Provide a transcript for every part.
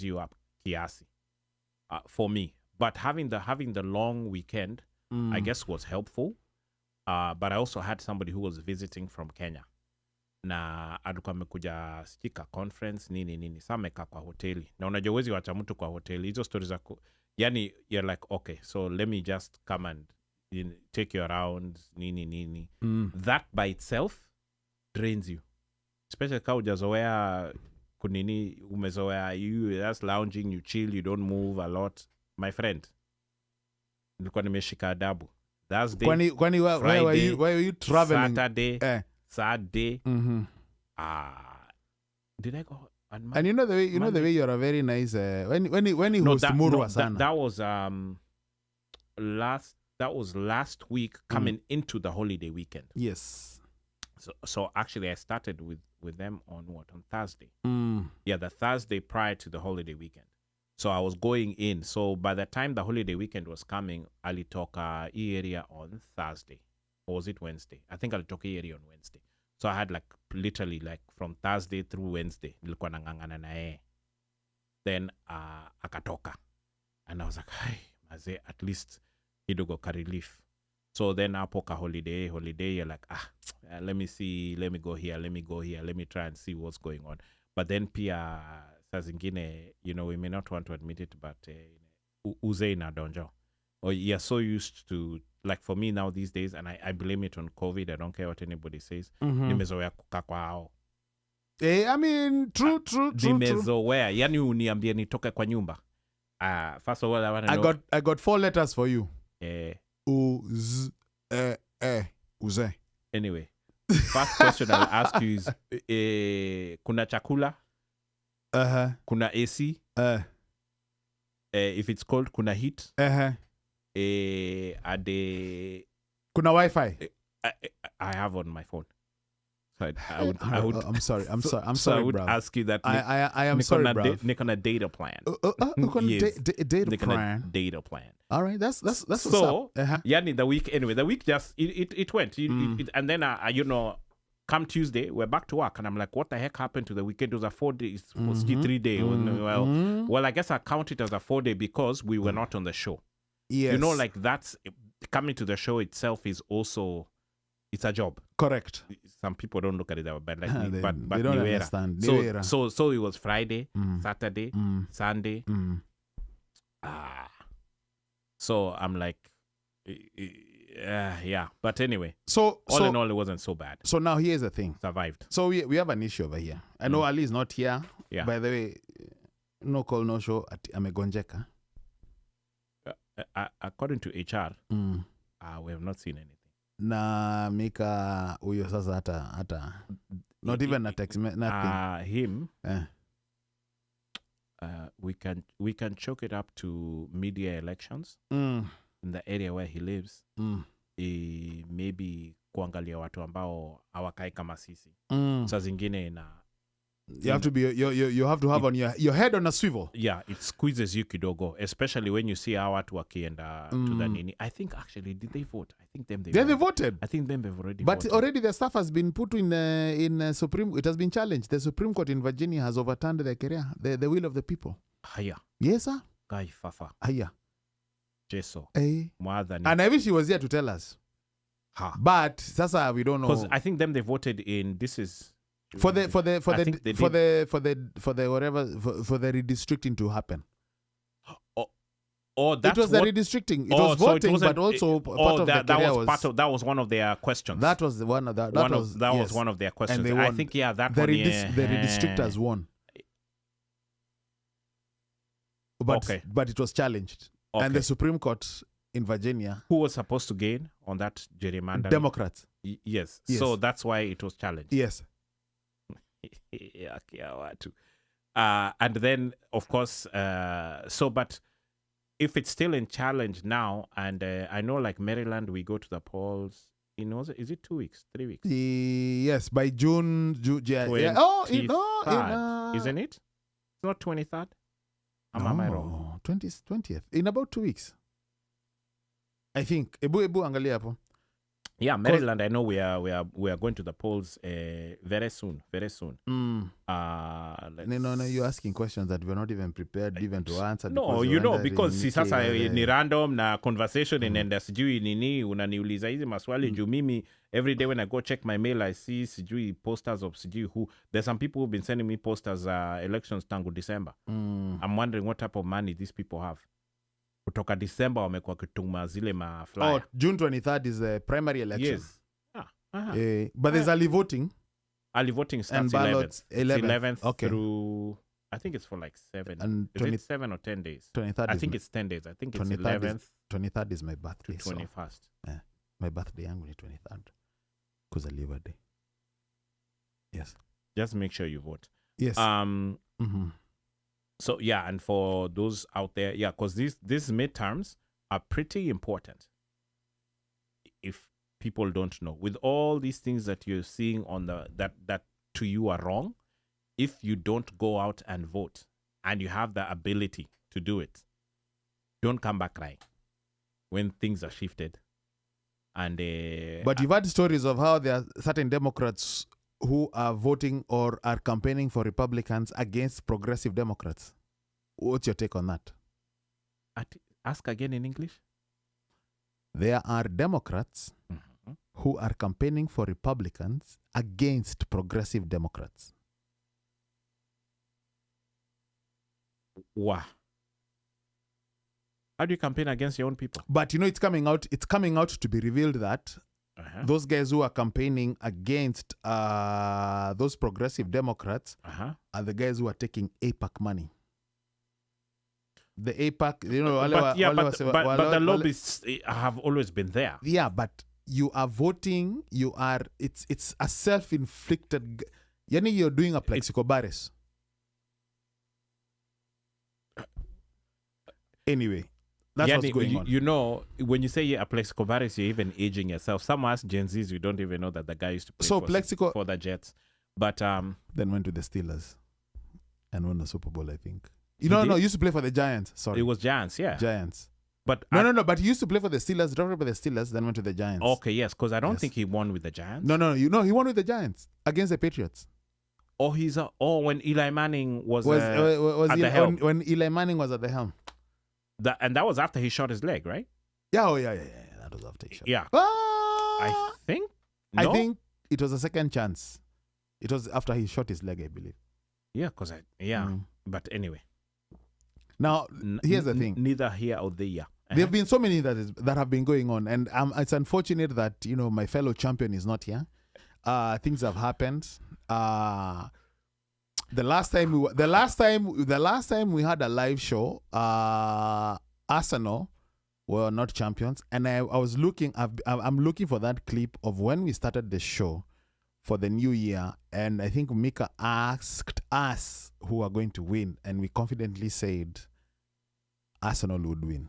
you up kiasi for me. But having the long weekend, I guess, was helpful. But I also had somebody who was visiting from Kenya. Na alikuwa amekuja stika conference nini sasa amekaa kwa hoteli na unajua uwezi wacha mtu kwa hoteli hizo stories zako yani you're like okay so let me just come and take you around nini that by itself drains you, especially kama hujazoea kunini umezoea you just lounging, you chill, you don't move a lot. My friend, nilikuwa nimeshika adabu Thursday, kwani why were you traveling Saturday. Did I go? And you know the way you're a very nice when he host Murwa sana. That was last week coming into the holiday weekend. Yes. So actually I started with them on Thursday. Yeah, the Thursday prior to the holiday weekend. So I was going in. So by the time the holiday weekend was coming, alitoka area on Thursday. Or was it Wednesday? I think alitoka area on Wednesday. So I had literally from Thursday through Wednesday. Nilikuwa nangangana na yeye. Then akatoka. And I was like, hey, maze, at least kidogo ka relief. So then apoka holiday, you're like, let me see, let me go here, let me try and see what's going on. But then pia saa zingine, we may not want to admit it, but uze inadonjo. Or you're so used to, like for me now these days, and I blame it on COVID, I don't care what anybody says, nimezoea kukaa kwa hao. I mean, true. Nimezoea, yani uniambie nitoke kwa nyumba. First of all, I want to know. I got 4 letters for you. Uze. Anyway, first question I'll ask you is, kuna chakula? Kuna AC? If it's cold, kuna heat? Kuna Wi-Fi? I have on my phone. So I'm sorry, so I would bro. ask you that. I am sorry, bro. Nick on a data plan. Yes. Data plan. Data plan. All right, that's what's so, up. Yani the week anyway. The week just it went. And then come Tuesday we're back to work, and I'm like, what the heck happened to the weekend? It was a 4 days, 3 day. Well, I guess I count it as a 4 day because we were not on the show. Yes. That's coming to the show itself is also, it's a job. Correct. Some people don't look at it that way, but they don't understand. So it was Friday, Saturday, Sunday. So I'm like, yeah. But anyway, so in all, it wasn't so bad. So now here's the thing. Survived. So we have an issue over here. I know Ali is not here. Yeah. By the way, no call, no show at amegonjeka. According to HR, we have not seen anything. Na Mika uyo sasa hata not even a text, nothing. Him. We can chalk it up to media elections in the area where he lives. Maybe kuangalia watu ambao hawakai kama sisi. Saa zingine you have to be you have to have on your head on a swivel. Yeah, it squeezes you kidogo, especially when you see how watu wakienda to the nini. I think actually, did they vote? I think they voted. I think they've already but voted. Already the stuff has been put in Supreme. It has been challenged. The Supreme Court in Virginia has overturned the will of the people. Haya. Yes, sir. Guy Fafa. Haya. Jeso. And I wish he was here to tell us. But sasa we don't know. Because I think they voted in. This is for the redistricting to happen. That was the redistricting. It was voting, but also part of that was one of their questions. That was one of was one of their questions. And they won. I think the redistrictors won. But it was challenged. Okay. And the Supreme Court in Virginia. Who was supposed to gain on that gerrymandering? Democrats. Yes. So that's why it was challenged. Yes. And then, of course, but if it's still in challenge now, and I know like Maryland, we go to the polls, is it 2 weeks, 3 weeks? Yes, by June. Isn't it? It's not 23rd? Am I wrong? 20th. In about 2 weeks. I think. Ebu angalia hapo. Yeah, Maryland. I know we are going to the polls very soon. Very soon. No, you're asking questions that we're not even prepared even to answer. No, because si sasa ni random na conversation inaenda sijui nini unaniuliza hizi maswali juu mimi every day when I go check my mail I see sijui posters of sijui who. There's some people who've been sending me posters elections tangu December. I'm wondering what type of money these people have. Kutoka December wamekuwa kituma zile ma flyer. June 23rd is the primary election. Yes. But there's early voting. Early voting starts 11th through, I think it's for like 7. And is it 7 or 10 days? 23rd I think it's 10 days. I think it's 11th. 23rd is my birthday. To 21st. So, yeah. My birthday yangu ni 23rd. Kuzaliwa day. Yes. Just make sure you vote. Yes. So, yeah, and for those out there, yeah, because these midterms are pretty important. If people don't know, with all these things that you're seeing on that to you are wrong, if you don't go out and vote and you have the ability to do it, don't come back crying when things are shifted. And but you've had stories of how there are certain Democrats who are voting or are campaigning for Republicans against progressive Democrats. What's your take on that? Ask again in English. There are Democrats who are campaigning for Republicans against progressive Democrats. Wow. How do you campaign against your own people? But it's coming out to be revealed that those guys who are campaigning against those progressive Democrats are the guys who are taking APAC money. The APAC, but the lobbies have always been there. Yeah, but you are voting, it's a self-inflicted, you're doing a plexicobaris. Anyway, that's what's going on. When you say a plexicobaris, you're even aging yourself. Some us Gen Zs, we don't even know that the guy used to play for the Jets. But then went to the Steelers and won the Super Bowl, I think. He used to play for the Giants. Sorry. It was Giants, yeah. Giants. But but he used to play for the Steelers, drafted by the Steelers, then went to the Giants. Okay, yes, because I don't think he won with the Giants. No, he won with the Giants against the Patriots. When Eli Manning was at the helm. When Eli Manning was at the helm. And that was after he shot his leg, right? Yeah, yeah. That was after he shot. Yeah. I think. No? I think it was a second chance. It was after he shot his leg, I believe. Yeah, But anyway. Now, here's the thing. Neither here or there. There have been so many that have been going on, and it's unfortunate that my fellow champion is not here. Things have happened. The last time we had a live show, Arsenal were not champions, and I was looking. I'm looking for that clip of when we started the show for the new year, and I think Mika asked us who are going to win, and we confidently said Arsenal would win.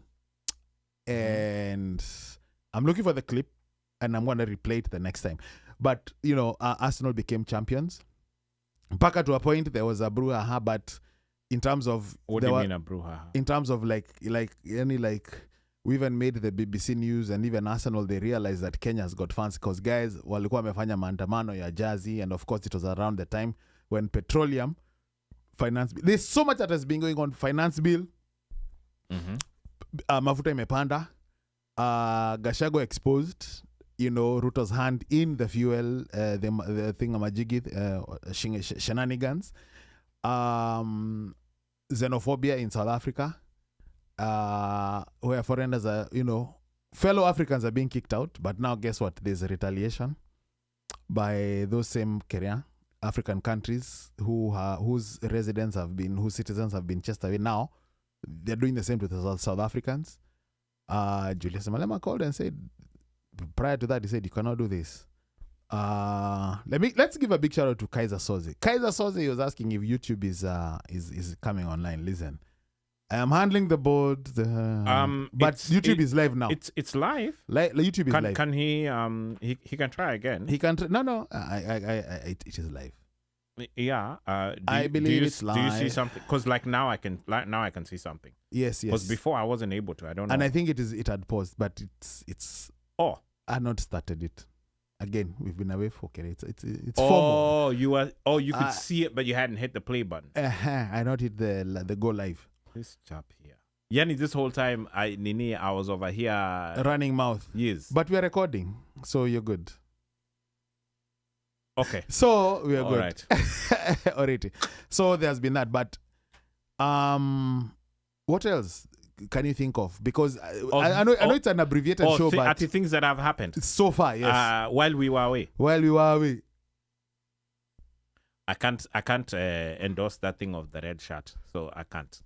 And I'm looking for the clip, and I'm going to replay it the next time. But Arsenal became champions. Back to a point, there was a brouhaha, but in terms of what do you mean a brouhaha? In terms of like we even made the BBC News, and even Arsenal, they realized that Kenya's got fans because guys walikuwa wamefanya maandamano ya Jazi, and of course it was around the time when petroleum finance bill. There's so much that has been going on. Finance bill, mafuta imepanda, Gashago exposed, Ruto's hand in the fuel, the thingamajigi, shenanigans, xenophobia in South Africa, where foreigners are, fellow Africans are being kicked out. But now guess what? There's a retaliation by those same African countries whose citizens have been chased away. Now they're doing the same to the South Africans. Julius Malema called and said, prior to that, he said, you cannot do this. Let's give a big shout out to Kaiser Soze. Kaiser Soze was asking if YouTube is coming online. Listen, I am handling the board, but YouTube is live now. It's live. YouTube is live. Can he can try again? He can. No. It is live. Yeah. I believe it's live. Do you see something? Because now I can see something. Yes. Because before I wasn't able to. I don't know. And I think it had paused, but it's. Oh. I not started it. Again, we've been away for okay. It's Oh, you could Uh, see it, but you hadn't hit the play button. I not hit the go live. This chap here. Yani, this whole time, I was over here. Running mouth. Yes. But we are recording, so you're good. Okay. So we are All good. right. Alrighty. So there's been that, but what else can you think of? Because I know it's an abbreviated show, but things that have happened so far, yes. while we were away. I can't endorse that thing of the red shirt, so I can't.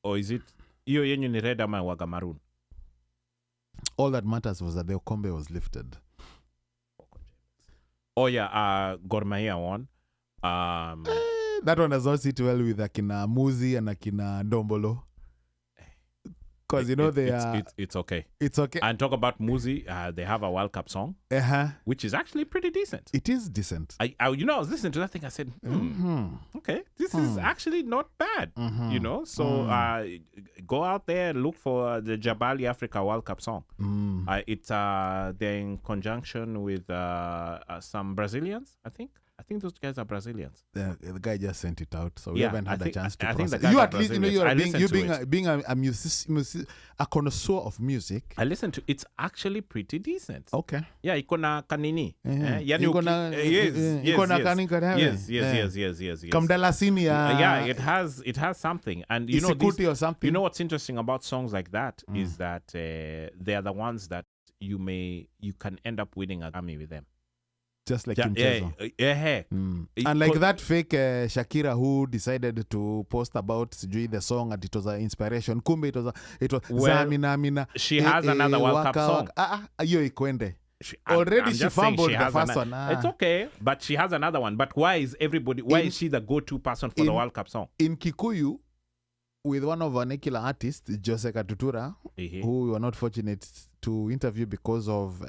Or is it you ni red ama waga maroon? All that matters was that the Okombe was lifted. Oh yeah, Gor Mahia won. That one does not sit well with Akina Muzi and Akina Dombolo. Because it's okay. It's okay. And talk about Muzi, they have a World Cup song, which is actually pretty decent. It is decent. I was listening to that thing. I said, okay, this is actually not bad. So go out there and look for the Jabali Africa World Cup song. It's they're in conjunction with some Brazilians, I think. I think those guys are Brazilians. The guy just sent it out, so we haven't had a chance to process. You at least being a connoisseur of music. I listen to it's actually pretty decent. Okay. Yeah, ikona kanini. Yes. Kamdalasini. Yeah, it has something, and or something. You know what's interesting about songs like that is that they are the ones that you can end up winning an army with them. Just like Kimchezo. And like that fake Shakira who decided to post about the song and it was an inspiration. Kumbe it was Zamina. She has another World Cup song. Yo ikwende. Already she fumbled the first one. It's okay, but she has another one. But why is she the go-to person for the World Cup song? In Kikuyu, with one of our Nekila artists, Jose Katutura, who we were not fortunate to interview because of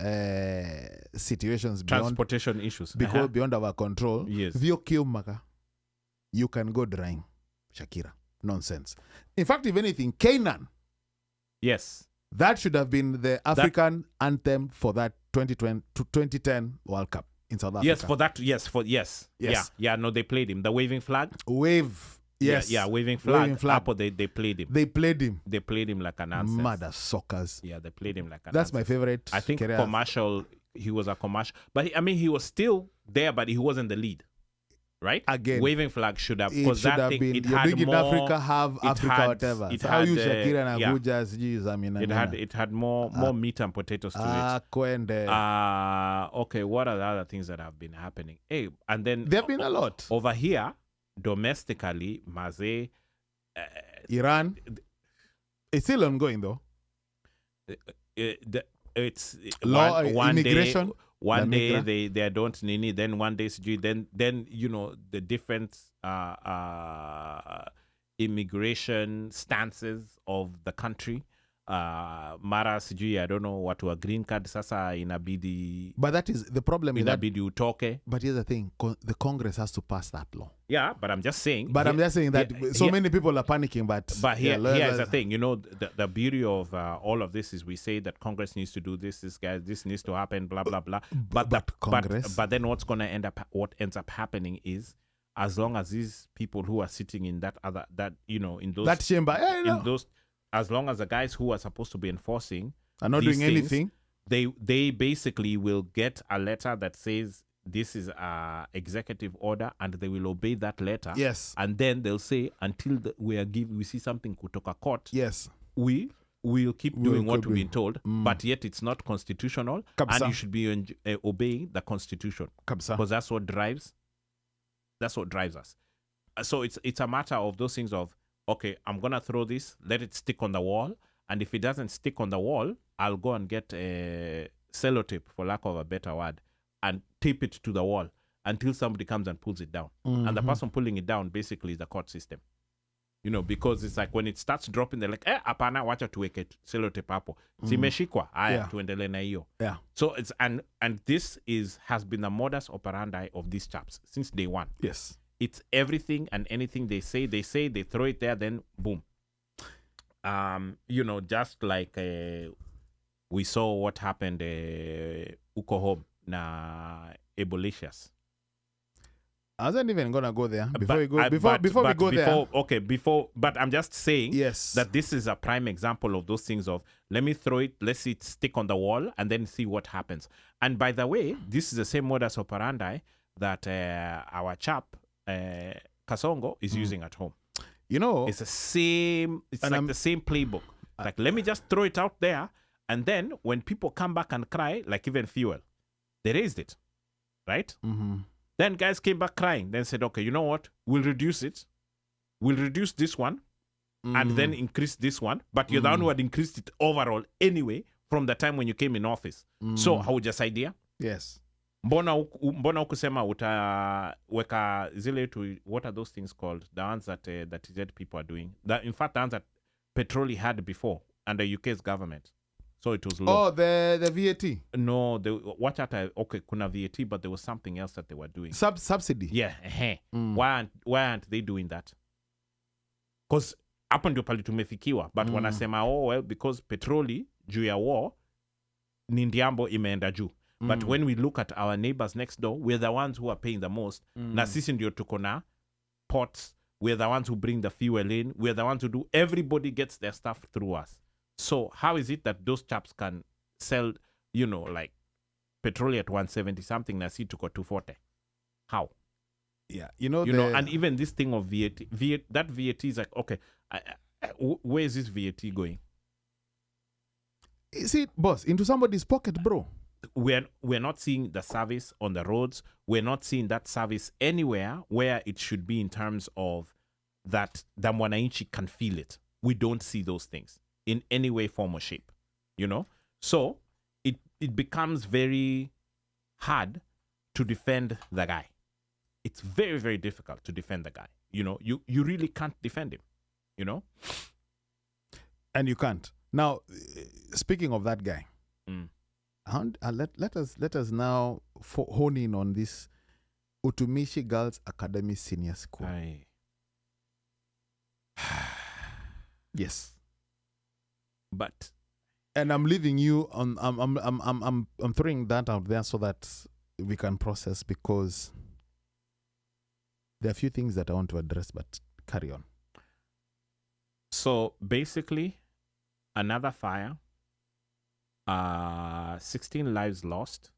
situations transportation issues beyond our control. Yes. You can go drying. Shakira. Nonsense. In fact, if anything, Canaan. Yes. That should have been the African anthem for that 2010 World Cup in South Africa. Yes, for that. Yes. Yeah, no, they played him. The waving flag. Yes. Yeah, waving flag. Apple, they played him. They played him like an nonsense. Mother suckers. Yeah, they played him like an That's nonsense. my favorite. I think commercial, he was a commercial. But he was still there, but he wasn't the lead. Right? Again. Waving flag should have, because that thing, been, it had big more. In Africa, have Africa, whatever. It so had, how you Shakira and Abuja, it had more meat and potatoes to it. Okay, what are the other things that have been happening? Hey, and then there have been a lot. Over here, domestically, Maze, Iran. It's still ongoing though. It's law, immigration. One day they don't nini, then one day then the different immigration stances of the country. Mara sijui, I don't know what to a green card sasa inabidi. But that is the problem. Inabidi utoke. But here's the thing: the Congress has to pass that law. Yeah, but I'm just saying. But I'm just saying that many people are panicking. But here's the thing: the beauty of all of this is we say that Congress needs to do this. This needs to happen. Blah blah blah. But then what ends up happening is, as long as these people who are sitting in in those chamber, as long as the guys who are supposed to be enforcing are not doing anything, they basically will get a letter that says this is a executive order, and they will obey that letter. Yes. And then they'll say until we see something kutoka court. Yes. We will keep doing what we've been told, but yet it's not constitutional, and you should be obeying the Constitution, because that's what drives us. So it's a matter of those things of, okay, I'm going to throw this, let it stick on the wall. And if it doesn't stick on the wall, I'll go and get a sellotape, for lack of a better word, and tape it to the wall until somebody comes and pulls it down. And the person pulling it down basically is the court system. Because it's like when it starts dropping, they're like, apana, wacha tuweke sellotape hapo. Simeshikwa, aya, tuendele na hiyo. Yeah. So it's, and this has been the modus operandi of these chaps since day one. Yes. It's everything and anything they say, they throw it there, then boom. Just like We saw what happened uko home na Ebolicious. I wasn't even gonna go there before we go. Before we go there. Okay, but I'm just saying Yes. that this is a prime example of those things of let me throw it, let's see it stick on the wall, and then see what happens. And by the way, this is the same modus operandi that our chap Kasongo is using at home. You know, it's the same. It's like the same playbook. Like let me just throw it out there, and then when people come back and cry, like even Fuel, they raised it, right? Mm-hmm. Then guys came back crying. Then said, okay, you know what? We'll reduce it. We'll reduce this one and then increase this one. But you're the one who had increased it overall anyway from the time when you came in office. So haujasaidia? Yes. Mbona ukusema utaweka zile to, what are those things called? The ones that that TZ people are doing. In fact, the ones that Petroli had before under UK's government. So it was low. Oh, the VAT. No, watch out. Okay, kuna VAT, but there was something else that they were doing. Subsidy. Yeah. Why aren't they doing that? Because hapo ndio pale tumefikiwa. But wanasema, oh well, because petroli juu ya war ni ndiambo imeenda juu. But when we look at our neighbors next door, we're the ones who are paying the most. Na sisi ndio tuko na pots. We're the ones who bring the fuel in. We're the ones who do. Everybody gets their stuff through us. So how is it that those chaps can sell, you know, like petrol at 170 something, na si tuko 240? How? Yeah, you know, and even this thing of VAT, that VAT is like, okay, where is this VAT going? Is it, boss, into somebody's pocket, bro? We're not seeing the service on the roads. We're not seeing that service anywhere where it should be in terms of that the mwananchi can feel it. We don't see those things in any way, form, or shape, you know? So it becomes very hard to defend the guy. It's very, very difficult to defend the guy. You know, you really can't defend him, you know? And you can't. Now, speaking of that guy, let us now hone in on this UTUMISHI Girls Academy Senior School. Yes. But and I'm leaving you on I'm throwing that out there so that we can process, because there are a few things that I want to address, but carry on. So basically, another fire, 16 lives lost.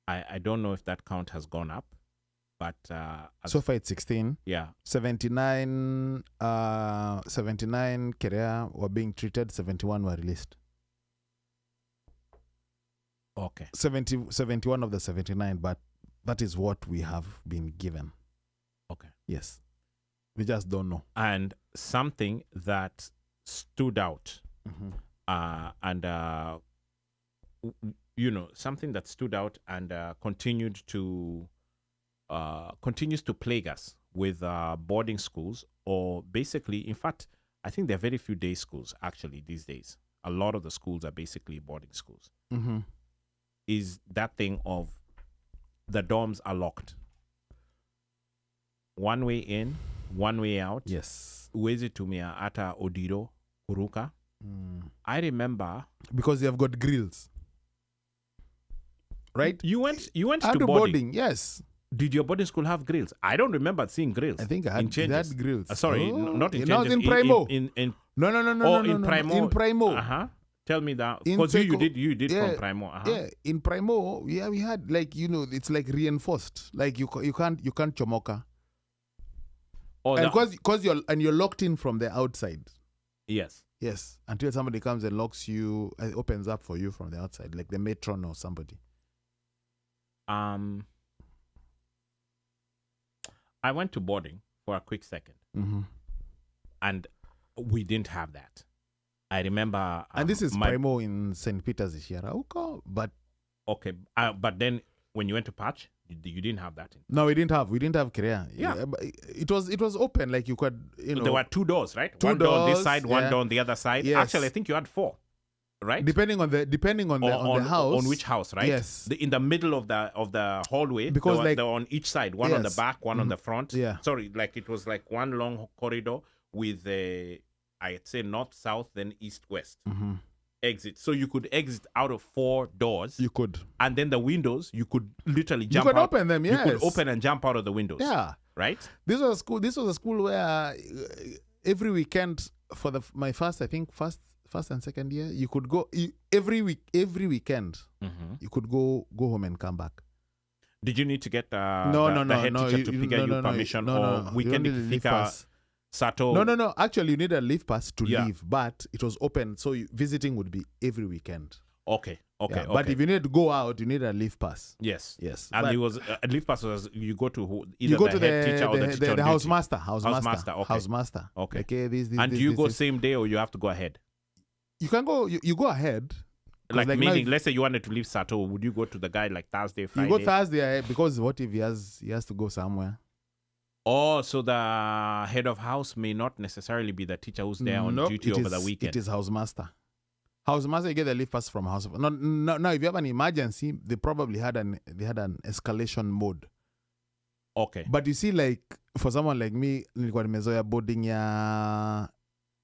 I don't know if that count has gone up, but so far it's 16. Yeah. 79 career were being treated, 71 were released. Okay. 71 of the 79, but that is what we have been given. Okay. Yes. We just don't know. And something that stood out, you know, something that stood out and continues to plague us with boarding schools, or basically, in fact, I think there are very few day schools actually these days. A lot of the schools are basically boarding schools. Is that thing of the dorms are locked. One way in, one way out. Yes. Uwezi tumia ata odiro kuruka. I remember, because you have got grills, right? You went to boarding. Yes. Did your boarding school have grills? I don't remember seeing grills. I think I had grills. Sorry, not in changes. In Primo. No. In Primo. In Primo. Tell me that, because you did from Primo. Yeah, in Primo, we had, like, you know, it's like reinforced. Like you can't chomoka. Oh, and because you're locked in from the outside. Yes. Yes, until somebody comes and locks you, opens up for you from the outside, like the matron or somebody. I went to boarding for a quick second, and we didn't have that. I remember, and this is Primo in St. Peter's Ishirauko, but okay, but then when you went to Patch, you didn't have that. No, we didn't have career. Yeah, it was open, like you could, you know. There were two doors, right? Two one doors, door on this side, one door on the other side. Yes. Actually, I think you had 4, right? Depending on the house. On which house, right? Yes. In the middle of the hallway, because they were on each side, one on the back, one on the front. Yeah. Sorry, like it was like one long corridor with I'd say north, south, then east, west. exit. So you could exit out of 4 doors. You could. And then the windows, you could literally jump You could out. open them, yes. You could open and jump out of the windows. Yeah. Right? This was a school where every weekend for my first and second year, you could go every weekend. You could go home and come back. Did you need to get the head no, teacher to get you permission, or weekend ikifika Sato? No. Actually, you need a leave pass to leave, but it was open, so visiting would be every weekend. Okay. But if you need to go out, you need a leave pass. Yes. And it was a leave pass was you go to either the head teacher or the teacher on the duty. housemaster. Okay. Housemaster. Okay. This, and do you go same day, or you have to go ahead? You can go. You go ahead. Like meaning, let's say you wanted to leave Sato, would you go to the guy like Thursday, Friday? You go Thursday because what if he has to go somewhere? Oh, so the head of house may not necessarily be the teacher who's there on duty over the weekend. It is housemaster. Housemaster, you get the leave pass from house. No, if you have an emergency, they probably had an escalation mode. Okay. But you see, like for someone like me, nilikuwa nimezoea boarding ya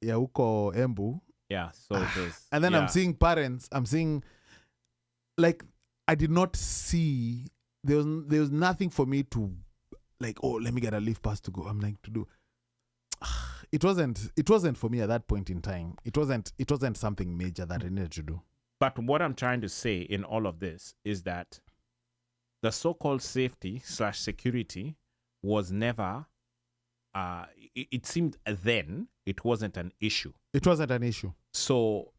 huko Embu. Yeah, so it was, and then I'm seeing parents. I'm seeing, like, I did not see. There was nothing for me to, like, oh, let me get a leave pass to go. I'm like to do. It wasn't for me at that point in time. It wasn't something major that I needed to do. But what I'm trying to say in all of this is that the so-called safety/security was never. It seemed then it wasn't an issue. It wasn't an issue. So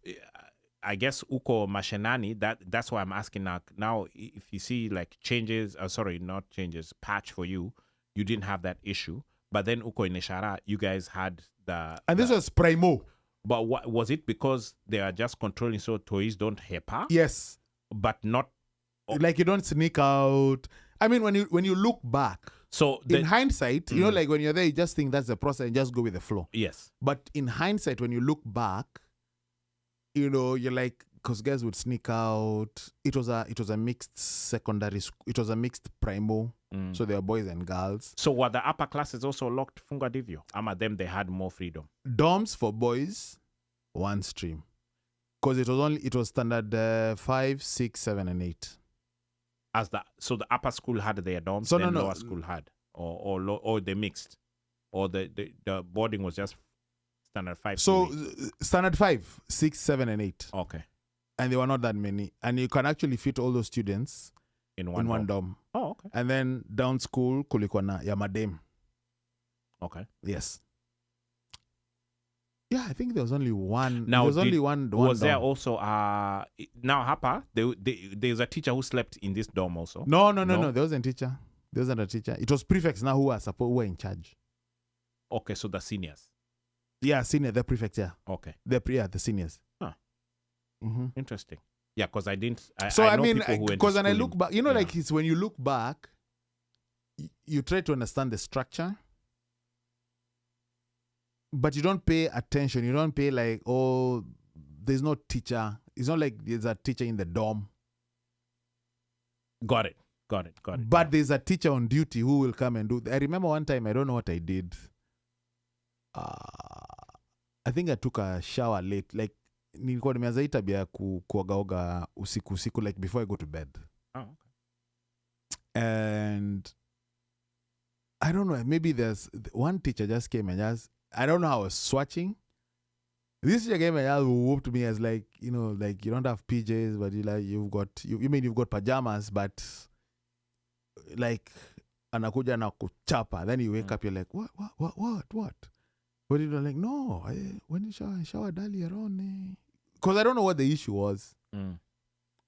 I guess uko mashenani, that's why I'm asking now if you see like changes, not changes, patch for you didn't have that issue. But then uko in Ishara, you guys had and this was primo. But what was it, because they are just controlling so toys don't hepa? Yes. But not like you don't sneak out. I mean, when you look back, so in hindsight, you know, like when you're there, you just think that's the process and just go with the flow. Yes. But in hindsight, when you look back, you know, you're like, because guys would sneak out. It was a mixed secondary school. It was a mixed primo. So there were boys and girls. So were the upper classes also locked funga divyo? Them they had more freedom. Dorms for boys, one stream. Because it was standard 5, 6, 7, and 8. So the upper school had their dorms, so then lower school had, or they mixed, or the boarding was just standard 5. So standard 5, 6, 7, and 8. Okay. And there were not that many, and you can actually fit all those students in one dorm. Oh, okay. And then down school kulikuwa na ya madem. Okay. Yes. Yeah, I think there was only one. Now, there was only one. Was dorm. there also now Hapa? There's a teacher who slept in this dorm also. No. There wasn't a teacher. There wasn't a teacher. It was prefects now who were in charge. Okay, so the seniors. Yeah, the prefects. Yeah. Okay. The seniors. Huh. Mm-hmm. Interesting. Yeah, because I didn't. I know mean, people who went because to when I school look back, you know, like it's when you look back, you try to understand the structure, but you don't pay attention. You don't pay like, oh, there's no teacher. It's not like there's a teacher in the dorm. Got it. But there's a teacher on duty who will come and do. I remember one time, I don't know what I did. I think I took a shower late. Like, nilikuwa nimeanza hii tabia kuogaoga usiku like before I go to bed. Oh, okay. And I don't know, maybe there's one teacher just came and I don't know how I was swatching. This teacher came and just whooped me as like, you know, like you don't have PJs, but you've got pajamas, but like anakuja na kuchapa. Then you wake up, you're like, what? But you're like, no, when you showered earlier on. Because I don't know what the issue was.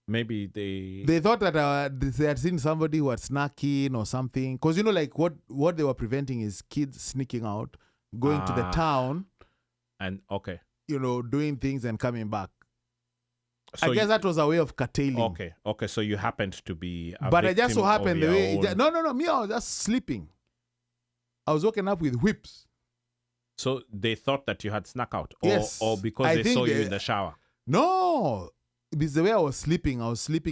Maybe they thought that they had seen somebody who had snuck in or something. Because, you know, like what they were preventing is kids sneaking out, going to the town. And, okay. You know, doing things and coming back. So I guess that was a way of curtailing. Okay. So you happened to be a But I just so happened the way... No. Me, I was just sleeping. I was woken up with whips. So they thought that you had snuck out? Yes. Or because they saw you in the shower? No. Because the way I was sleeping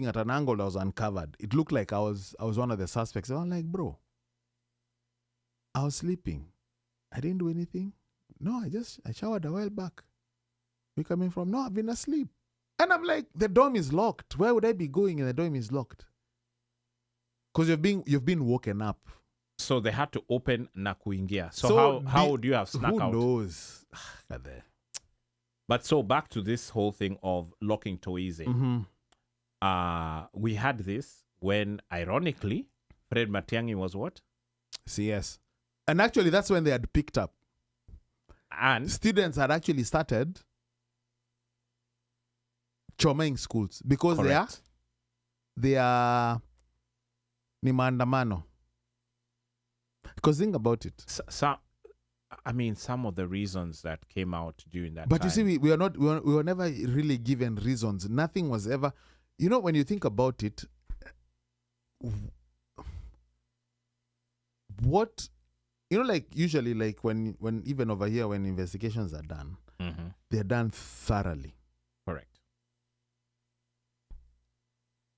at an angle that was uncovered. It looked like I was one of the suspects. I'm like, bro, I was sleeping. I didn't do anything. No, I showered a while back. You coming from? No, I've been asleep. And I'm like, the dorm is locked. Where would I be going and the dorm is locked? Because you've been woken up. So they had to open na kuingia. So how would you have snuck out? Who knows? But so back to this whole thing of locking Toize. We had this when, ironically, Fred Matiang'i was what? CS. And actually, that's when they had picked up. And students had actually started choming schools because they are ni maandamano. Because think about it. Some of the reasons that came out during that but time. You see, we were never really given reasons. Nothing was ever, when you think about it, what, like usually, like when even over here, when investigations are done, they're done thoroughly. Correct.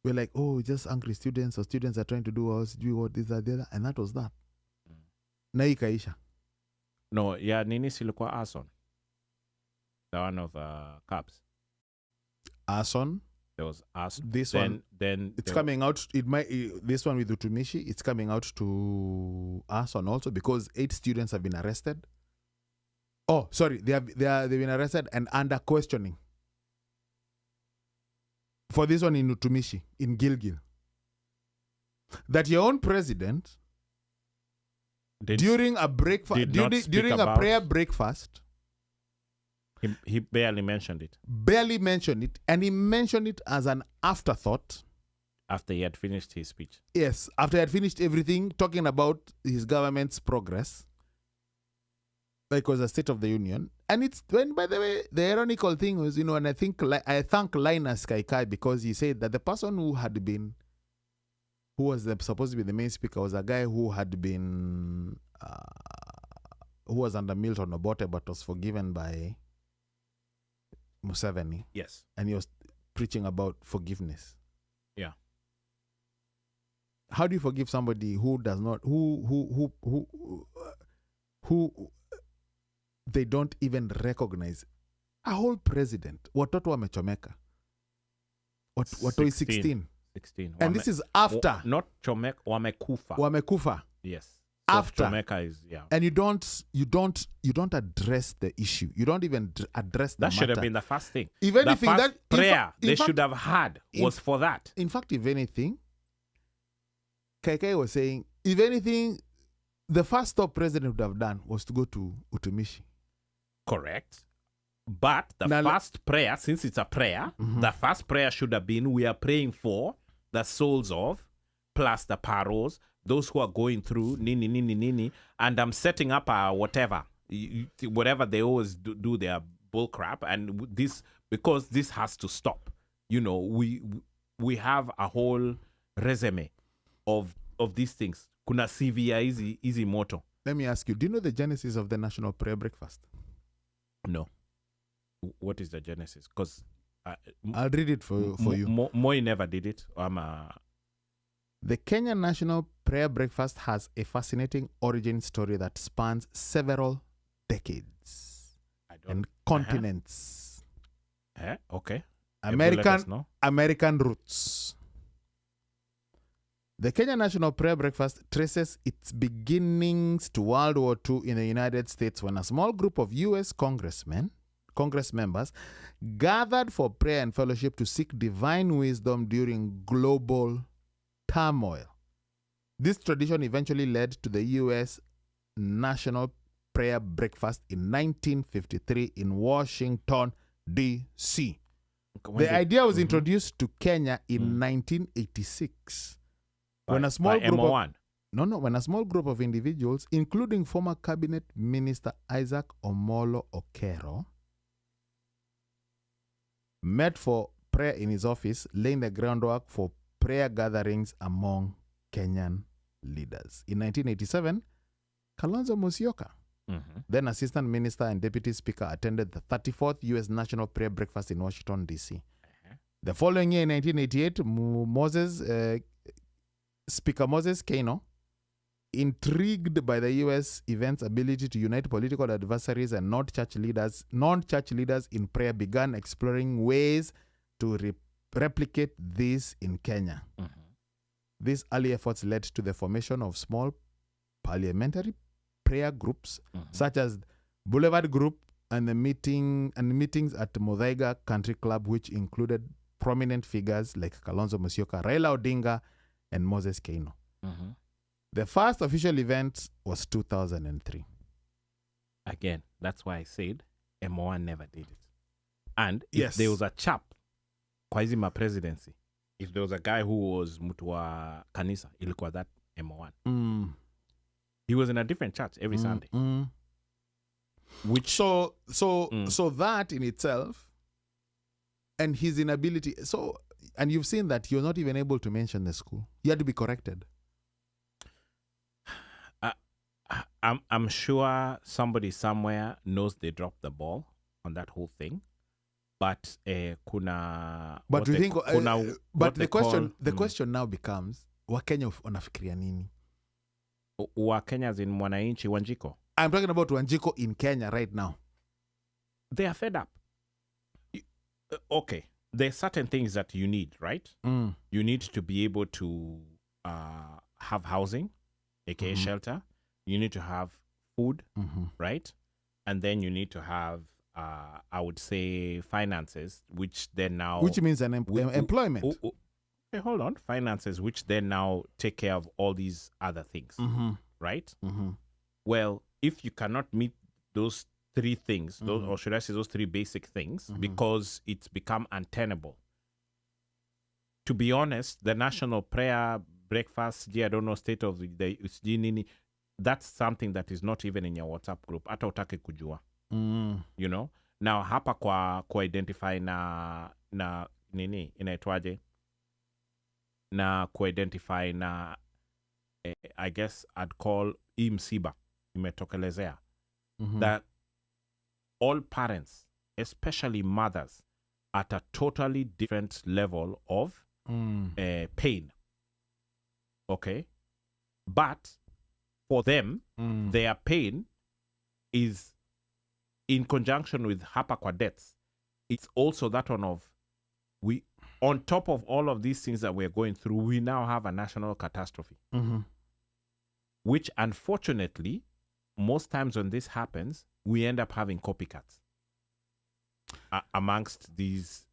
We're like, oh, just angry students, or students are trying to do us, do what this, that, the other, and that was that. Na ikaisha. No, yeah, nini silikuwa Arson. The one of Cubs. Arson. There was Arson. This one. Then it's coming out. This one with UTUMISHI. It's coming out to Arson also because 8 students have been arrested. Oh, sorry, they've been arrested and under questioning. For this one in UTUMISHI, in Gilgil. That your own president, during a breakfast, during a prayer breakfast, he barely mentioned it. And he mentioned it as an afterthought. After he had finished his speech. Yes, after he had finished everything, talking about his government's progress. Like it was a State of the Union. And it's when, by the way, the ironical thing was, and I thank Linus Kaikai because he said that the person who was supposed to be the main speaker was a guy who had been, who was under Milton Obote but was forgiven by Museveni. Yes. And he was preaching about forgiveness. Yeah. How do you forgive somebody who does not, who they don't even recognize? A whole president. Watoto wamechomeka. Watoto is 16. 16. And this is after. Not chomeka, wamekufa. Wamekufa. Yes. So after. Chomeka is, yeah. And you don't address the issue. You don't even address the matter. That should have been the first thing. Even the if first that prayer they should have had was for that. In fact, if anything, Kaikai was saying, if anything, the first stop president would have done was to go to UTUMISHI. Correct. But the first prayer, since it's a prayer, the first prayer should have been, we are praying for the souls of, plus the paros, those who are going through, nini, and I'm setting up a whatever they always do their bull crap, and this, because this has to stop. We have a whole resume of these things. Kuna CV easy motto. Let me ask you, do you know the genesis of the National Prayer Breakfast? No. What is the genesis? Because I'll read it for you. Moi never did it. The Kenya National Prayer Breakfast has a fascinating origin story that spans several decades and continents. Okay. American roots. The Kenya National Prayer Breakfast traces its beginnings to World War II in the United States when a small group of U.S. Congress members gathered for prayer and fellowship to seek divine wisdom during global turmoil. This tradition eventually led to the U.S. National Prayer Breakfast in 1953 in Washington, D.C. The idea was introduced to Kenya in 1986. When a small group of individuals, including former cabinet minister Isaac Omolo Okero, met for prayer in his office, laying the groundwork for prayer gatherings among Kenyan leaders. In 1987, Kalonzo Musyoka, then assistant minister and deputy speaker, attended the 34th U.S. National Prayer Breakfast in Washington, D.C. The following year, in 1988, Speaker Moses Kano, intrigued by the U.S. event's ability to unite political adversaries and non-church leaders in prayer, began exploring ways to replicate this in Kenya. These early efforts led to the formation of small parliamentary prayer groups, such as Boulevard Group and meetings at Muthaiga Country Club, which included prominent figures like Kalonzo Musyoka, Raila Odinga, and Moses Keino. The first official event was 2003. Again, that's why I said M1 never did it. And if Yes. there was a chap, kwa hizi ma presidency, if there was a guy who was mtu wa kanisa, ilikuwa that M1. He was in a different church every Sunday. Which So that in itself, and his inability. So, and you've seen that you're not even able to mention the school. You had to be corrected. I'm sure somebody somewhere knows they dropped the ball on that whole thing, but kuna. But what you they think? ca- kuna But what the they question, call, question now becomes: Wakenya wanafikiria nini? wa Kenyans in Mwananchi Wanjiko. I'm talking about Wanjiko in Kenya right now. They are fed up. Okay, there's certain things that you need, right? You need to be able to have housing, aka shelter. You need to have food, right? And then you need to have, I would say, finances, which then now... Which means an employment. Okay, hold on. Finances, which then now take care of all these other things, right? Well, if you cannot meet those three things, those, or should I say those three basic things, because it's become untenable. To be honest, the national prayer breakfast, I don't know, state of the day, that's something that is not even in your WhatsApp group. Hata utake kujua. You know? Now, hapa kwa identify na nini, inaitwaje? Na identify na, I guess I'd call msiba, imetokelezea. That all parents, especially mothers, at a totally different level of pain. Okay? But for them, their pain is in conjunction with hapa kwa deaths. It's also that one of, we, on top of all of these things that we're going through, we now have a national catastrophe. Which, unfortunately, most times when this happens, we end up having copycats amongst these.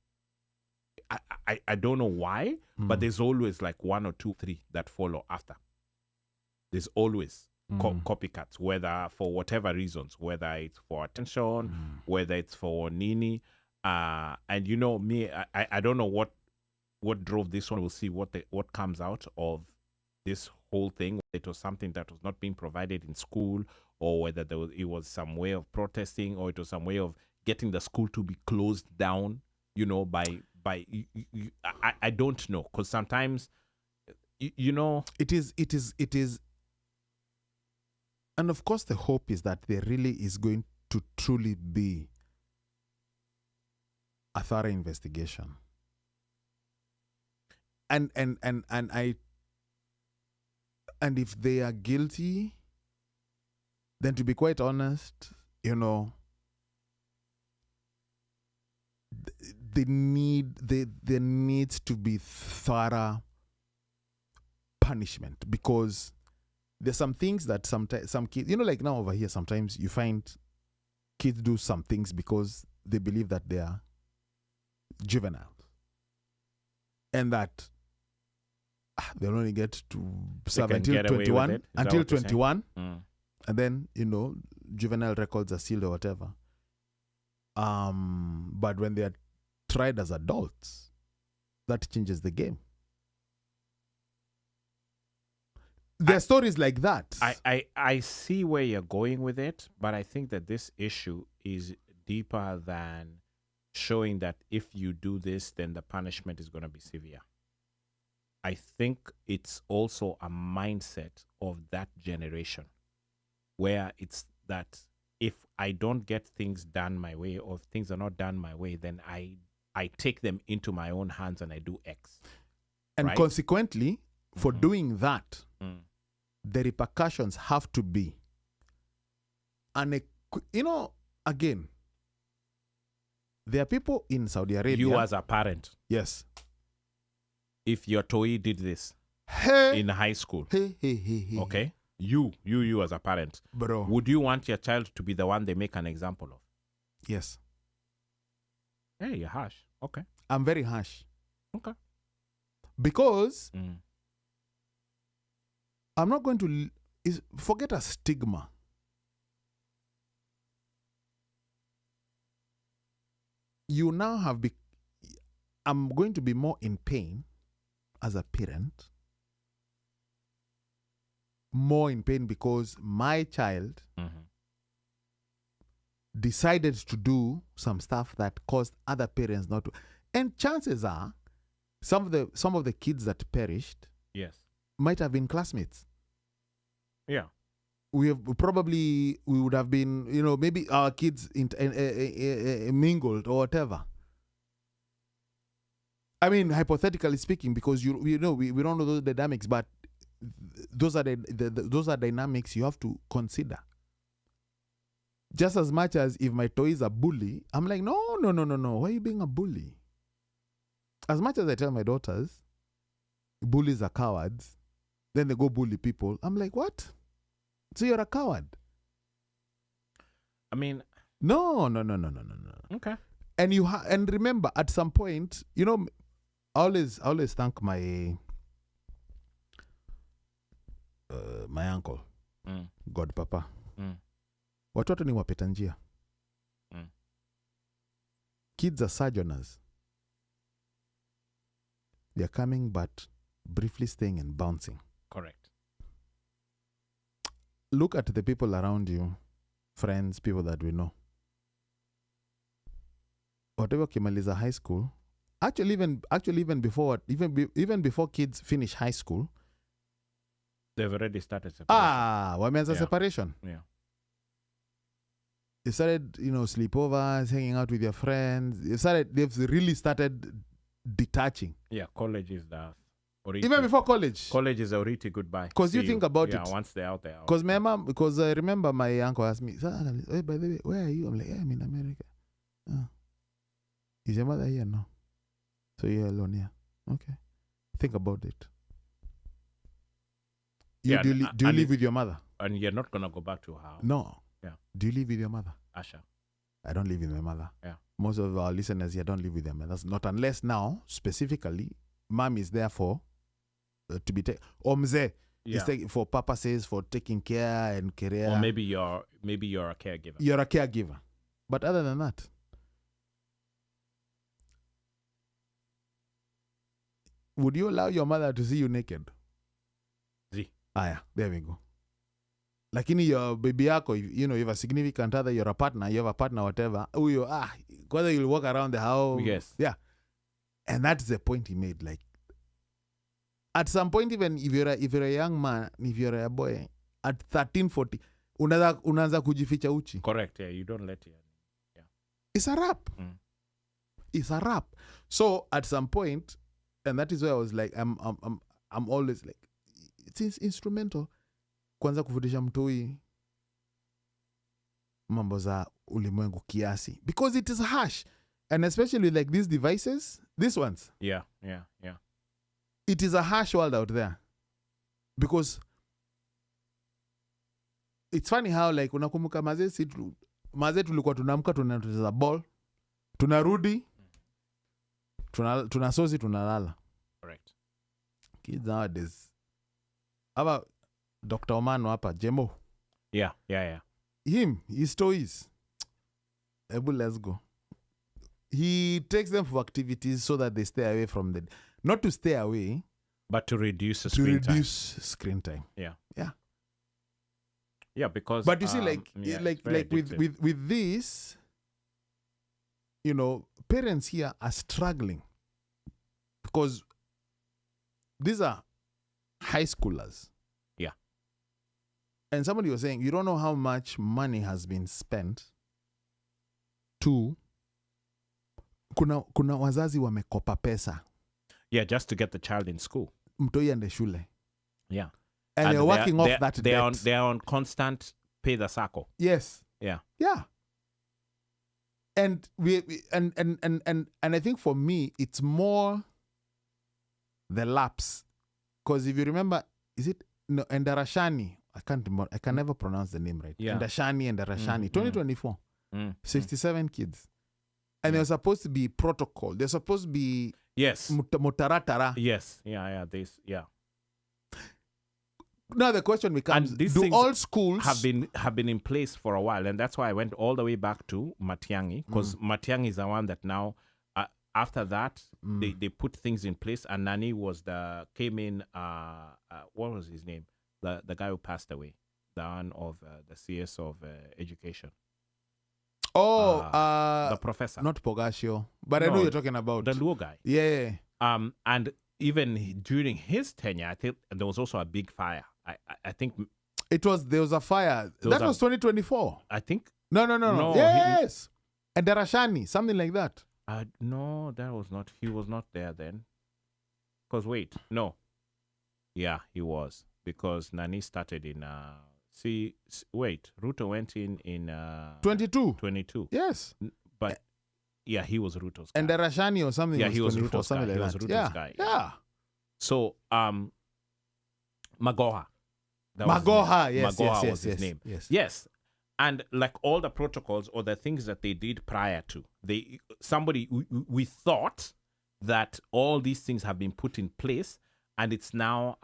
I don't know why, but there's always like 1 or 2, 3 that follow after. There's always copycats, whether for whatever reasons, whether it's for attention, whether it's for Nini. And you know me, I don't know what drove this one. We'll see what comes out of this whole thing. It was something that was not being provided in school, or whether it was some way of protesting, or it was some way of getting the school to be closed down, you know, I don't know, because sometimes, you know, it is, and of course the hope is that there really is going to truly be a thorough investigation, and if they are guilty, then, to be quite honest, you know, there needs to be thorough punishment, because there's some things that sometimes some kids, you know, like now over here, sometimes you find kids do some things because they believe that they are juveniles, and that they'll only get to serve until 21, and then, you know, juvenile records are sealed or whatever. But when they are tried as adults, that changes the game. There are stories like that. I see where you're going with it, but I think that this issue is deeper than showing that if you do this, then the punishment is going to be severe. I think it's also a mindset of that generation, where it's that if I don't get things done my way, or if things are not done my way, then I take them into my own hands and I do X. And right? Consequently, for doing that, the repercussions have to be, and you know, again, There are people in Saudi Arabia. You as a parent, yes. if your toy did this Hey. in high school, Hey. okay, you as a parent, Bro. would you want your child to be the one they make an example of? Yes. Hey, you're harsh. Okay. I'm very harsh. Okay. Because Mm. I'm not going to forget a stigma. You now have I'm going to be more in pain as a parent. More in pain because my child decided to do some stuff that caused other parents not to. And chances are, some of the kids that perished, yes, might have been classmates. Yeah. We would have been, maybe our kids mingled or whatever. I mean, hypothetically speaking, because we don't know those dynamics, but those are those are dynamics you have to consider. Just as much as if my toy is a bully, I'm like, no. Why are you being a bully? As much as I tell my daughters, bullies are cowards, then they go bully people. I'm like, what? So you're a coward? I mean, no. Okay. And and remember, at some point, I always thank my my uncle, godpapa. Watoto ni wapita njia. Kids are sojourners. They're coming but briefly staying and bouncing. Correct. Look at the people around you, friends, people that we know. Whatever kimaliza high school, actually even before kids finish high school, they've already started separation. wameanza separation. Yeah. They started, sleepovers, hanging out with your friends. They've really started detaching. Yeah, college is the even before college. College is already goodbye. Because you think about it. Yeah, once they're out there. Because I remember my uncle asked me, hey, by the way, where are you? I'm like, I'm in America. Is your mother here? No. So you're alone here. Okay. Think about it. Do you live with your mother? And you're not going to go back to her house? No. Yeah. Do you live with your mother? Asha. I don't live with my mother. Yeah. Most of our listeners here don't live with their mothers. Not unless now, specifically, mom is there for to be taken. Or mzee is for purposes, for taking care and career. Or maybe you're a caregiver. You're a caregiver. But other than that, would you allow your mother to see you naked? Yeah, there we go. Lakini your baby yako, you have a significant other, you're a partner, you have a partner, whatever. Whether you'll walk around the house. Yes. Yeah. And that's the point he made. Like, at some point, even if you're a young man, if you're a boy, at 13, 14, unaanza kujificha uchi. Correct. Yeah, you don't let it. Yeah. It's a wrap. It's a wrap. So at some point, and that is why I was like, I'm always like, it's instrumental. Kwanza kufundisha mtoi mambo za ulimwengu kiasi, because it is harsh, and especially like these devices, these ones. Yeah. It is a harsh world out there, because it's funny how like unakumbuka mazee tulikuwa tunamka tunacheza ball, tunarudi tunasozi tunalala. Correct. Kids nowadays, about Dr. Omano hapa, Jemo. Yeah. His toys. Let's go. He takes them for activities so that they stay away from not to stay away, but to reduce screen time. Yeah. Yeah, because. But you see, like with this, parents here are struggling because these are high schoolers. Yeah. And somebody was saying, you don't know how much money has been spent to kuna wazazi wamekopa pesa. Yeah, just to get the child in school. Mtoi ende shule. Yeah. And they're working off that debt. They're on constant pay the sacco. Yes. Yeah. Yeah. And and I think for me it's more the lapse, because if you remember, is it no Endarashani? I can never pronounce the name right. Yeah. Endarashani 2024. 67 kids. And Yeah. they're supposed to be protocol. They're supposed to be Yes. mutaratara. Yes. Yeah. Yeah. Now the question becomes: And these do things all schools have been in place for a while, and that's why I went all the way back to Matiang'i, because Matiang'i is the one that now, after that, they put things in place, and Nani came in. What was his name? The guy who passed away, the one of the CS of education. The professor, not Pogasio, but I know you're talking about the Luo guy. Yeah. And even during his tenure, I think there was also a big fire. I think there was a fire. That was 2024. I think no. Yes. And Darashani, something like that. No, that was not. He was not there then. Because yeah, he was, because Nani started in. Ruto went in 22. 22. Yes. But yeah, he was Ruto's guy. And Darashani or something. Yeah, he was 24, Ruto's something guy. like He was that. Ruto's guy. Yeah. So Magoha. Magoha, yes. Magoha was his name. Yes. And like all the protocols or the things that they did prior to, we thought that all these things have been put in place, and it's now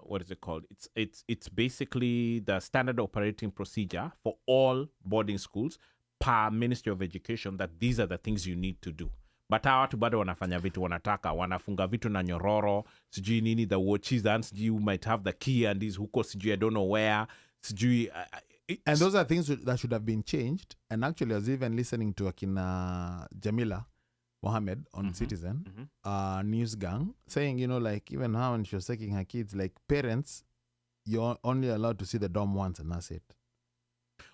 what is it called? It's basically the standard operating procedure for all boarding schools per Ministry of Education, that these are the things you need to do. But hawa watu bado wanafanya vitu wanataka, wanafunga vitu na nyororo, sijui nini, the watches, and sijui you might have the key and these huko, sijui I don't know where, sijui. And those are things that should have been changed. And actually, I was even listening to Akina Jamila Mohammed on Citizen News Gang saying, like even now when she was taking her kids, like parents, you're only allowed to see the dorm once and that's it.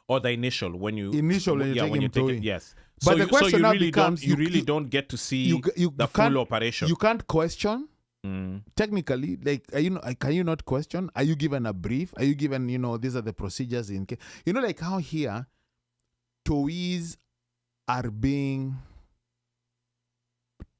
Or the initial when you take it, yes. But the question now becomes, you really don't get to see the full operation. You can't question. Technically, like, can you not question? Are you given a brief? Are you given, these are the procedures in case? Like how here, toys are being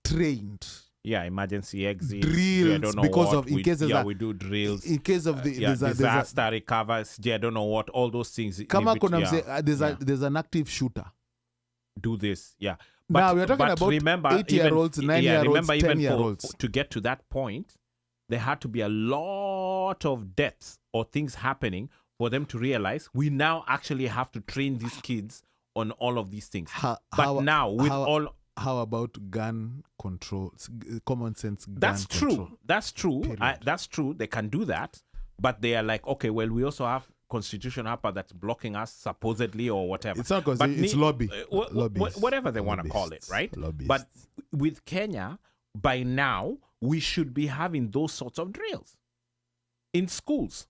trained. Yeah, emergency exits, drills, I don't know because what. of in case we do drills. In case of the disaster recovers, I don't know what, all those things. There's an active shooter. Do this, yeah. But, now we're talking about remember, 8-year-olds, 9-year-olds, 10-year-olds. To get to that point, there had to be a lot of deaths or things happening for them to realize we now actually have to train these kids on all of these things. How about gun control, common sense gun That's control? True. That's true. That's true. They can do that. But they are like, okay, well, we also have constitution upper that's blocking us, supposedly, or whatever. It's not because it's lobby. Whatever they want to call it, right? Lobbyists. But with Kenya, by now, we should be having those sorts of drills in schools.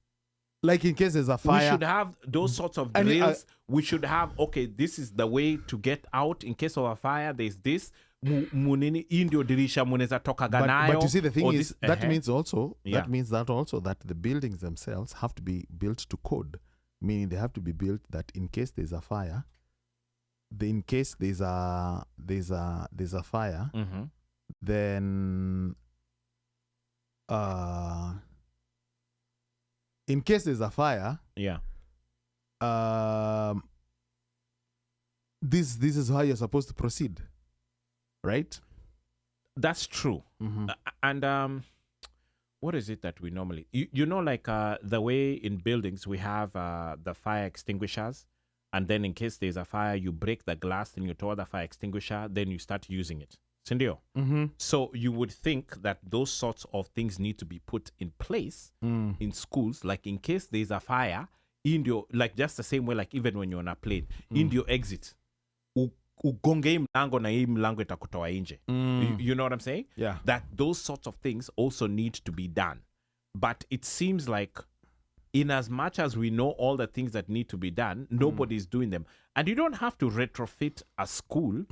Like in case there's a fire. We should have those sorts of drills. We should have, okay, this is the way to get out in case of a fire. There's this. But you see, the thing is, that means also that the buildings themselves have to be built to code. Meaning they have to be built that in case there's a fire, in case there's a fire, then in case there's a fire, this is how you're supposed to proceed, right? That's true. And what is it that we normally, like the way in buildings we have the fire extinguishers, and then in case there's a fire, you break the glass, then you throw the fire extinguisher, then you start using it. Sindio. So you would think that those sorts of things need to be put in place in schools, like in case there's a fire, like just the same way, like even when you're on a plane, in your exit, ugonge mlango na hii mlango itakutoa nje. You know what I'm saying? Yeah. That those sorts of things also need to be done. But it seems like in as much as we know all the things that need to be done, nobody's doing them. And you don't have to retrofit a school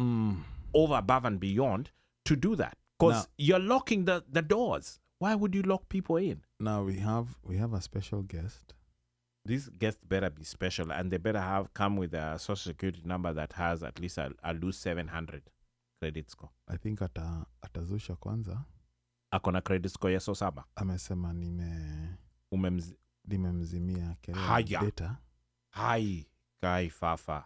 over, above, and beyond to do that, because you're locking the doors. Why would you lock people in? Now we have a special guest these guests better be special, and they better come with a social security number that has at least a loose 700 credit score. I think atazusha kwanza. Akona credit score ya so saba. Amesema nimemzimia Haya. data. Hai kai fafa.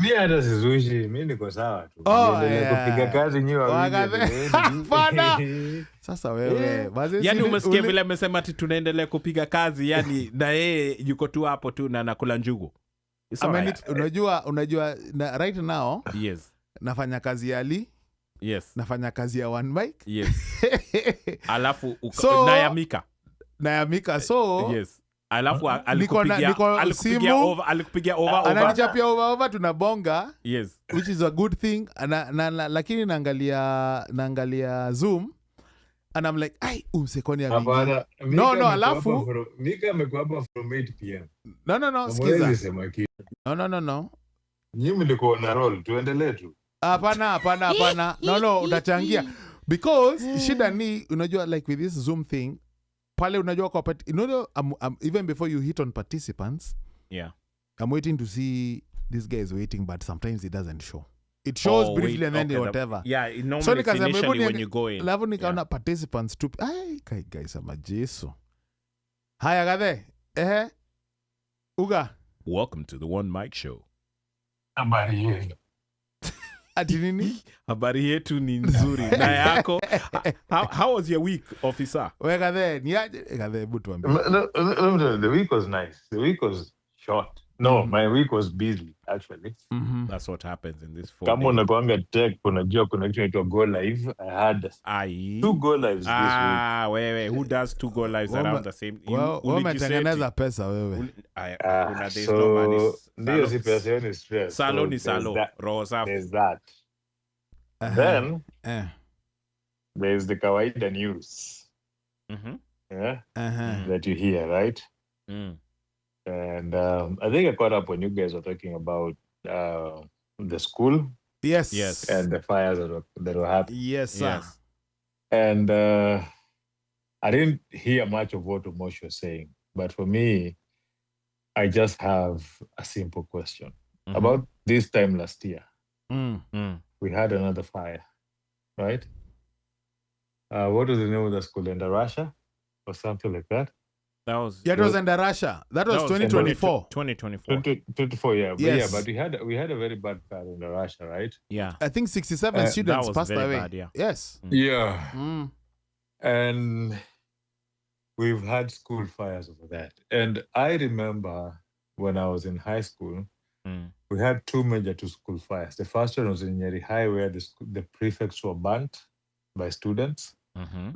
Mimi hata sizuishi, mimi niko sawa tu. Kupiga kazi nyewe wawili. Sasa wewe, yani umesikia vile amesema ati tunaendelea kupiga kazi, yani na yeye yuko tu hapo tu na nakula njugu. Unajua right now, yes. Nafanya kazi ya Ali. Yes. Nafanya kazi ya One Mic. Yes. Alafu Nayamika so yes. Alafu alikupigia over. Ananichapia over tunabonga. Yes. Which is a good thing. Lakini naangalia Zoom and I'm like, ai umsekoni ya mingi. No, alafu Mika amekuwa hapa from 8 p.m. No, skiza. No. Nyinyi mlikuwa na roll, tuendelee tu. Hapana. No, utachangia. Because shida ni, unajua like with this Zoom thing, pale unajua kwa even before you hit on participants, yeah, I'm waiting to see this guy is waiting, but sometimes it doesn't show. It shows briefly and then whatever. It normally so initially when you go in. Lavu nikaona participants tu. Ai, guys, ama Jesu. Haya gathe. Uga. Welcome to the One Mic Show. Habari yenu. Ati nini? Habari yetu ni nzuri. Na yako. How was your week, officer? We gathe, gathe butu ambi. The week was nice. The week was short. No, my week was busy actually. Mm-hmm. That's what happens in this 4 days. Kama unakuanga tech, unajua kuna kitu inaitwa go live. I had 2 go lives this week. Wewe, who does 2 go lives around the same? Umetengeneza pesa wewe. There's no money. Ndio si pesa yoni stress. Salon is salon. There's that. Then there's the kawaida news. Mm-hmm. Yeah. That you hear, right? Mm. And I think I caught up when you guys were talking about the school. Yes. And the fires that were happening. Yes, sir. Yes. And I didn't hear much of what Umosh was saying. But for me, I just have a simple question. Mm-hmm. About this time last year, we had another fire, right? What was the name of the school? Russia or something like that? That was it was in Russia. That was 2024. 2024, yeah. Yes. But we had a very bad fire in Russia, right? Yeah. I think 67 students passed away. Bad, yeah. Yes. Yeah. And we've had school fires over that. And I remember when I was in high school, we had 2 major school fires. The first one was in Nyeri High, where the prefects were burnt by students.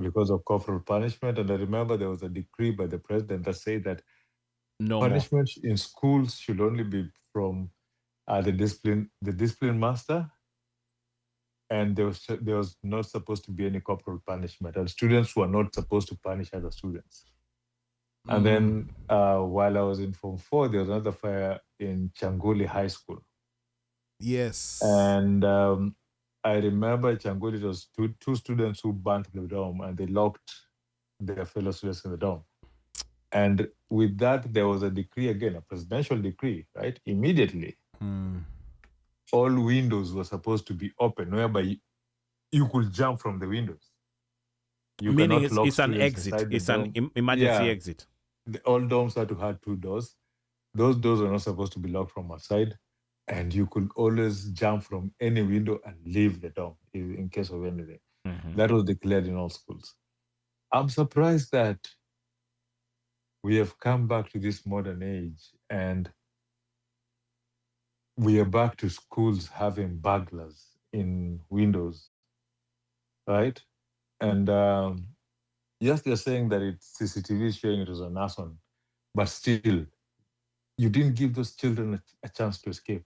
Because of corporal punishment. And I remember there was a decree by the president that said that punishment in schools should only be from the discipline master, and there was not supposed to be any corporal punishment, and students were not supposed to punish other students. And then while I was in Form 4, there was another fire in Changuli High School. Yes. And I remember Changuli, it was two students who burnt the dorm, and they locked their fellow students in the dorm. And with that, there was a decree again, a presidential decree, right? Immediately, all windows were supposed to be open, whereby you could jump from the windows. Meaning it's an exit. It's an emergency exit. All dorms had to have 2 doors. Those doors were not supposed to be locked from outside. And you could always jump from any window and leave the dorm in case of anything. That was declared in all schools. I'm surprised that we have come back to this modern age and we are back to schools having burglars in windows, right? And yes, they're saying that it's CCTV showing it was a Nason, but still, you didn't give those children a chance to escape.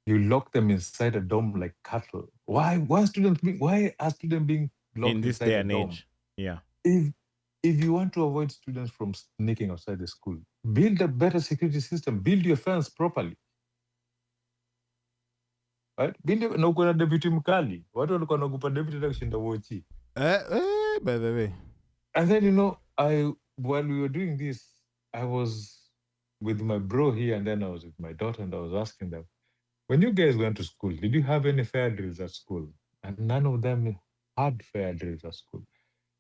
You lock them inside a dome like cattle. Why are students being locked in this inside day a and dome? age? Yeah. If you want to avoid students from sneaking outside the school, build a better security system. Build your fence properly. Right? Build na uko na deputy mkali. Watu walikuwa wanaogopa deputy na kushinda wochi. By the way. And then while we were doing this, I was with my bro here, and then I was with my daughter, and I was asking them, when you guys went to school, did you have any fair drills at school? And none of them had fair drills at school.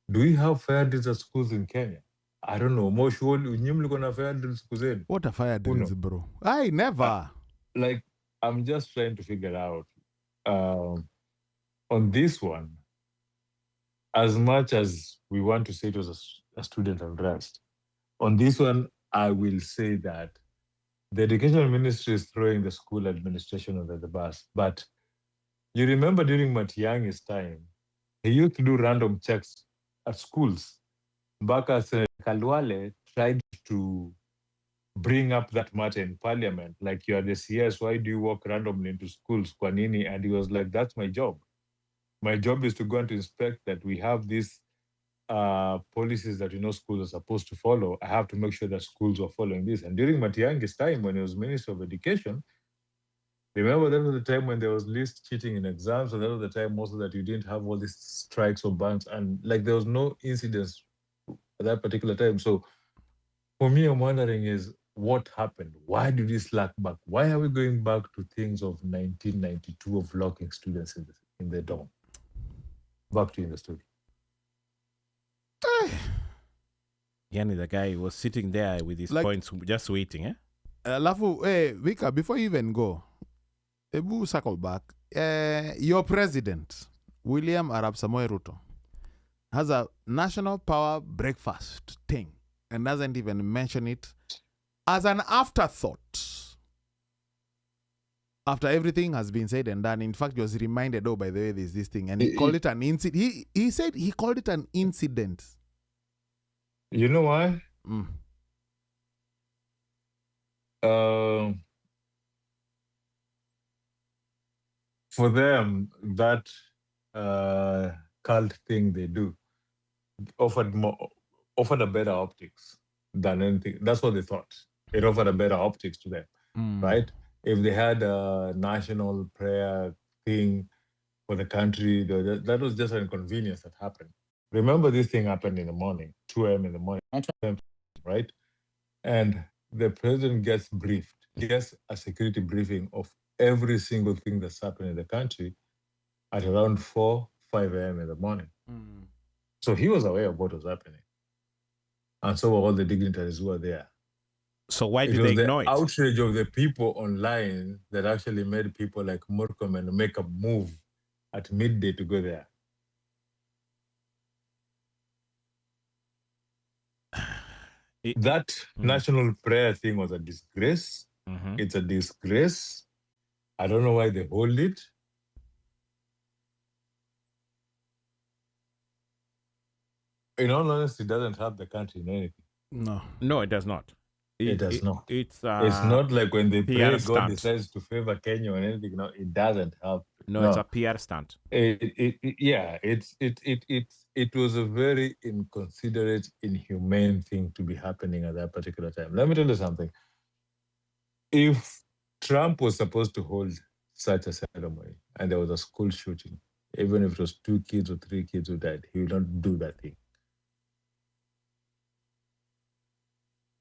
Do we have fair drills at schools in Kenya? I don't know. More sure you gonna fair drills kuzen. What a fire drills, bro? I never. Like, I'm just trying to figure out on this one, as much as we want to say it was a student unrest, on this one, I will say that the educational ministry is throwing the school administration under the bus. But you remember during Matiang's time, he used to do random checks at schools. Mbaka Kalwale tried to bring up that matter in parliament, like, you are the CS, why do you walk randomly into schools, Kwanini? And he was like, that's my job. My job is to go and to inspect that we have these policies that schools are supposed to follow. I have to make sure that schools are following this. And during Matiang's time, when he was Minister of Education, remember that was the time when there was least cheating in exams, and that was the time also that you didn't have all these strikes or bans, and like there was no incidents at that particular time. So for me, I'm wondering is what happened? Why did we slack back? Why are we going back to things of 1992 of locking students in the dorm? Back to you in the studio. Yani, the guy was sitting there with his points, just waiting, eh? Lafu, Vika, before you even go, Ebu circle back. Your president, William Arap Samoei Ruto, has a national power breakfast thing and doesn't even mention it as an afterthought. After everything has been said and done, in fact, he was reminded, oh, by the way, there's this thing. And he called it an incident. He said he called it an incident. You know why? For them, that cult thing they do offered a better optics than anything. That's what they thought. It offered a better optics to them, right? If they had a national prayer thing for the country, that was just an inconvenience that happened. Remember, this thing happened in the morning, 2 a.m. in the morning, right? And the president gets a security briefing of every single thing that's happening in the country at around 5 a.m. in the morning. So he was aware of what was happening. And so were all the dignitaries who were there. So why did they ignore it? Outrage of the people online that actually made people like Murkomen make a move at midday to go there. That national prayer thing was a disgrace. It's a disgrace. I don't know why they hold it. In all honesty, it doesn't help the country in anything. No, it does not. It does not. It's not like when they pray, God stunt. decides to favor Kenya or anything. No, it doesn't help. No, it's a PR stunt. It was a very inconsiderate, inhumane thing to be happening at that particular time. Let me tell you something. If Trump was supposed to hold such a ceremony and there was a school shooting, even if it was 2 kids or 3 kids who died, he would not do that thing.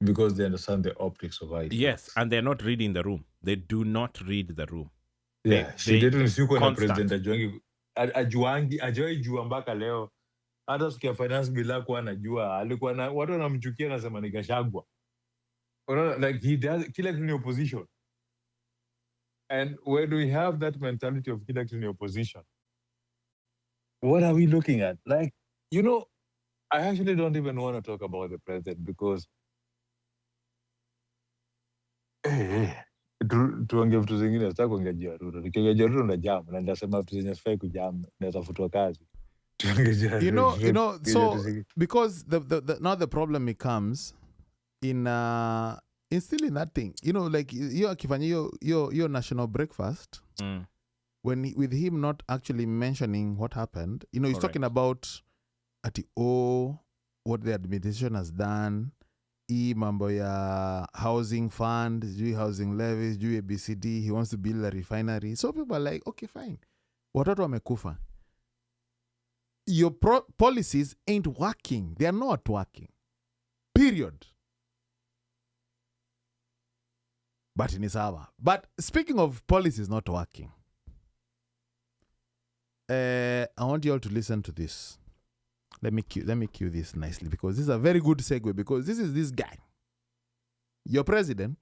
Because they understand the optics of it. Yes, and they're not reading the room. They do not read the room. Yeah, she didn't siko na president ajuangi jua mpaka leo. Hata sikia finance bill yako anajua. Alikuwa na watu wanamchukia nasema ni Gachagua. Like he does kila kitu ni opposition. And when we have that mentality of kila kitu ni opposition, what are we looking at? Like, I actually don't even want to talk about the president because tuongea vitu zingine, sitaki kuongea juu ya Ruto. Nikiongea juu ya Ruto na jam, na ndasema vitu zenye sifai kujam, natafutwa kazi. So because now the problem becomes in still in that thing. Like you akifanya your national breakfast, with him not actually mentioning what happened, he's talking about what the administration has done. Mambo ya housing fund, housing levies, ABCD, he wants to build a refinery. So people are like, okay, fine. Watoto wamekufa. Your policies ain't working. They are not working. Period. But in Isawa. But speaking of policies not working, I want you all to listen to this. Let me cue this nicely, because this is a very good segue, because this is this guy. Your president,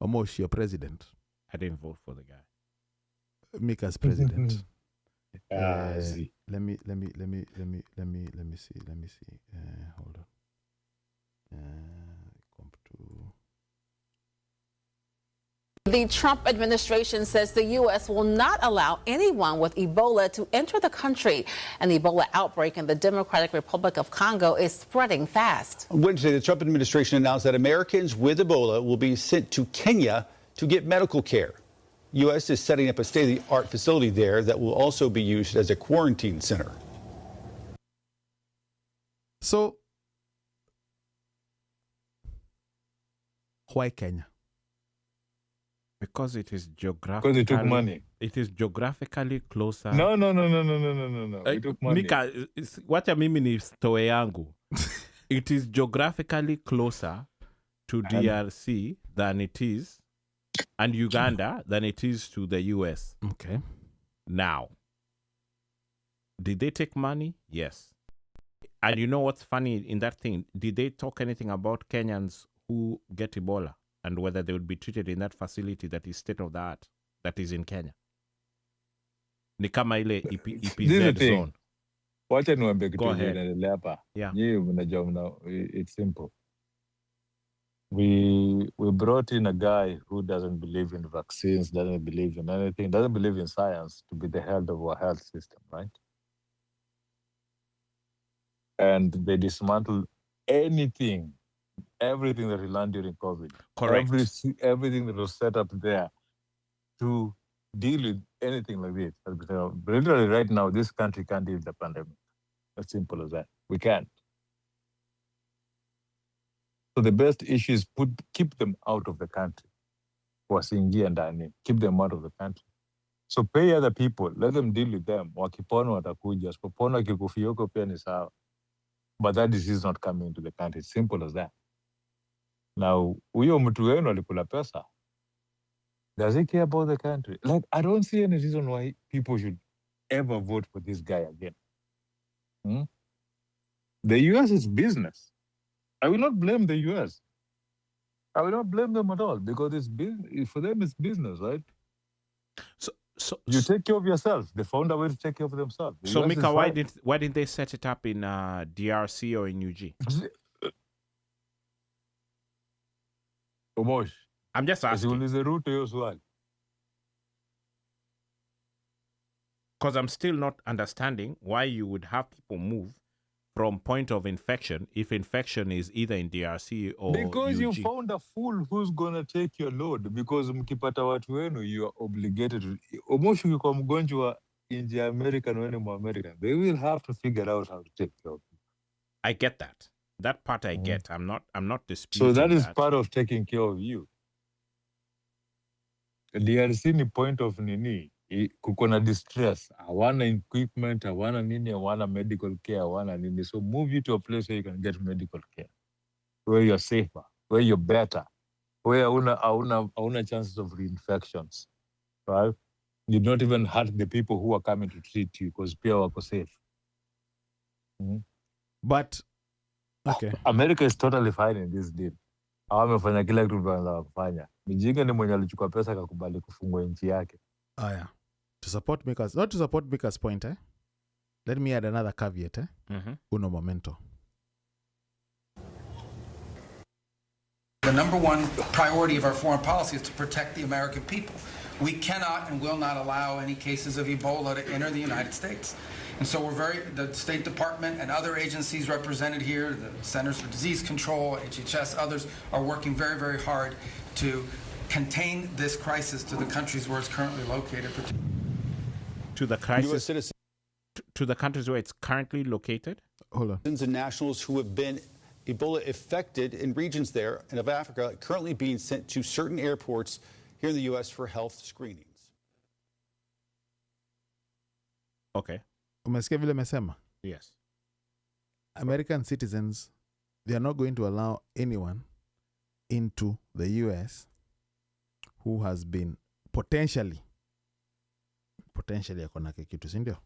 Omosh, your president. I didn't vote for the guy. Mika's president. See. Let me see. Hold on. Come to. The Trump administration says the U.S. will not allow anyone with Ebola to enter the country. And the Ebola outbreak in the Democratic Republic of Congo is spreading fast. On Wednesday, the Trump administration announced that Americans with Ebola will be sent to Kenya to get medical care. U.S. is setting up a state-of-the-art facility there that will also be used as a quarantine center. So, why Kenya? Because it is geographically. Because they took money. It is geographically closer. No. We took money. Mika, wacha mimi ni story yangu. It is geographically closer to DRC than it is, and Uganda than it is to the US. Okay. Now, did they take money? Yes. And you know what's funny in that thing? Did they talk anything about Kenyans who get Ebola and whether they would be treated in that facility that is state of the art that is in Kenya? Ni kama ile EPZ zone. Wacha niwaambie kitu Go ahead. inaendelea hapa. Yeah. Nyinyi mnajua it's simple. We brought in a guy who doesn't believe in vaccines, doesn't believe in anything, doesn't believe in science to be the head of our health system, right? And they dismantled everything that we learned during COVID. Correct. Everything that was set up there to deal with anything like this. Literally right now, this country can't deal with the pandemic. As simple as that. We can't. So the best issue is keep them out of the country. Wasiingie ndani. Keep them out of the country. So pay other people. Let them deal with them. Wakipona watakuja. Wasipopona kikufia huko pia ni sawa. But that disease is not coming into the country. It's simple as that. Now, huyo mtu wenu alikula pesa. Does he care about the country? Like, I don't see any reason why people should ever vote for this guy again. The US is business. I will not blame the US. I will not blame them at all, because it's for them it's business, right? So you take care of yourself. They found a way to take care of themselves. So Mika, why didn't they set it up in DRC or in UG? Omosh, I'm just asking. Because I'm still not understanding why you would have people move from point of infection if infection is either in DRC or because UG. You found a fool who's going to take your load, because mkipata watu wenu, you are obligated to. Omosh ukikuwa mgonjwa nje ya America na wewe American, they will have to figure out how to take care of you. I get that. That part I get. I'm not disputing. So that is part of taking care of you. DRC ni point of nini. Kuko na distress. Hawana equipment, hawana nini, hawana medical care, hawana nini. So move you to a place where you can get medical care, where you're safer, where you're better, where hauna chances of reinfections, right? You don't even hurt the people who are coming to treat you, because pia wako safe. But okay, America is totally fine in this deal. Hawamefanya kila kitu wanaweza kufanya. Mjinga ni mwenye alichukua pesa akakubali kufungwa nchi yake. Yeah. To support Mika's, not to support Mika's point, let me add another caveat, Uno momento. The number one priority of our foreign policy is to protect the American people. We cannot and will not allow any cases of Ebola to enter the United States. And so the State Department and other agencies represented here, the Centers for Disease Control, HHS, others, are working very, very hard to contain this crisis to the countries where it's currently located. To the crisis, to the countries where it's currently located? Hold on. Citizens and nationals who have been Ebola affected in regions there and of Africa currently being sent to certain airports here in the U.S. for health screenings. Okay. Umesikia vile mesema? Yes. American citizens, they are not going to allow anyone into the U.S. who has been potentially akona kitu, si ndio?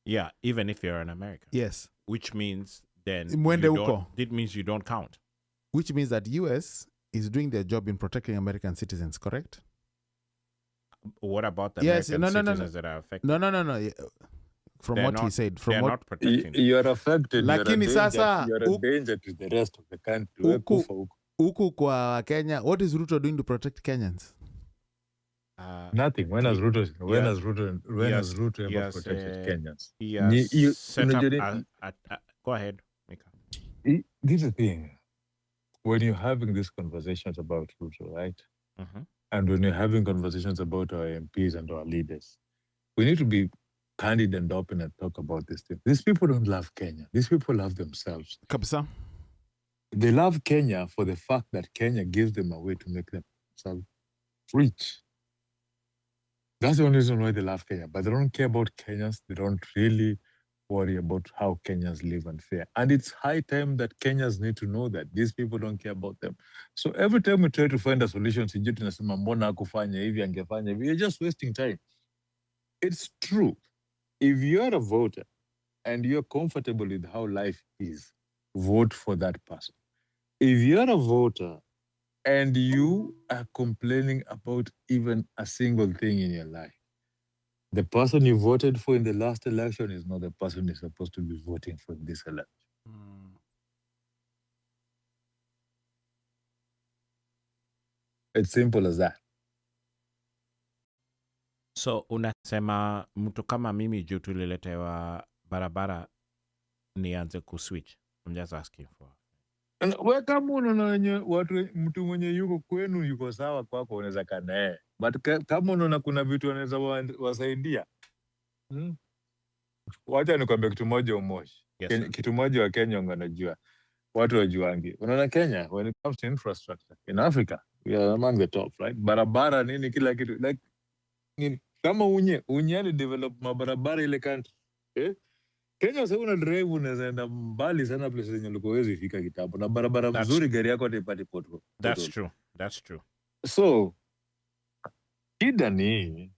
Yeah, even if you're an American. Yes. Which means then it means you don't count. Which means that US is doing their job in protecting American citizens, correct? What about the American citizens that are affected? No. From what he said, they're not protecting. You're affected. Lakini sasa you're a danger to the rest of the country. Huku kwa Kenya, what is Ruto doing to protect Kenyans? Nothing. When has Ruto ever protected Kenyans? He has set up go ahead, Mika. This is the thing. When you're having these conversations about Ruto, right? Mm-hmm. And when you're having conversations about our MPs and our leaders, we need to be candid and open and talk about this thing. These people don't love Kenya. These people love themselves. Kabisa. They love Kenya for the fact that Kenya gives them a way to make themselves rich. That's the only reason why they love Kenya. But they don't care about Kenyans. They don't really worry about how Kenyans live and fare. And it's high time that Kenyans need to know that these people don't care about them. So every time we try to find a solution, we're just wasting time. It's true. If you're a voter and you're comfortable with how life is, vote for that person. If you're a voter and you are complaining about even a single thing in your life, the person you voted for in the last election is not the person you're supposed to be voting for in this election. It's simple as that. So unasema mtu kama mimi juu tuliletewa barabara nianze kuswitch. I'm just asking for. We kama unaona mtu mwenye yuko kwenu yuko sawa kwako unaweza kanae. But kama unaona kuna vitu wanaweza wasaidia. Wacha nikwambie kitu moja Umoshi. Yes, kitu moja wa Kenya wanajua. Watu wajuangi. Unaona Kenya, when it comes to infrastructure, in Africa, we are among the top, right? Barabara nini kila kitu. Like, kama unyani develop mabarabara ile country. Kenya sasa una drive unaweza enda mbali sana place zenye ulikuwa huwezi fika kitambo. Na barabara mzuri gari yako haipati pothole. That's true. So, shida ni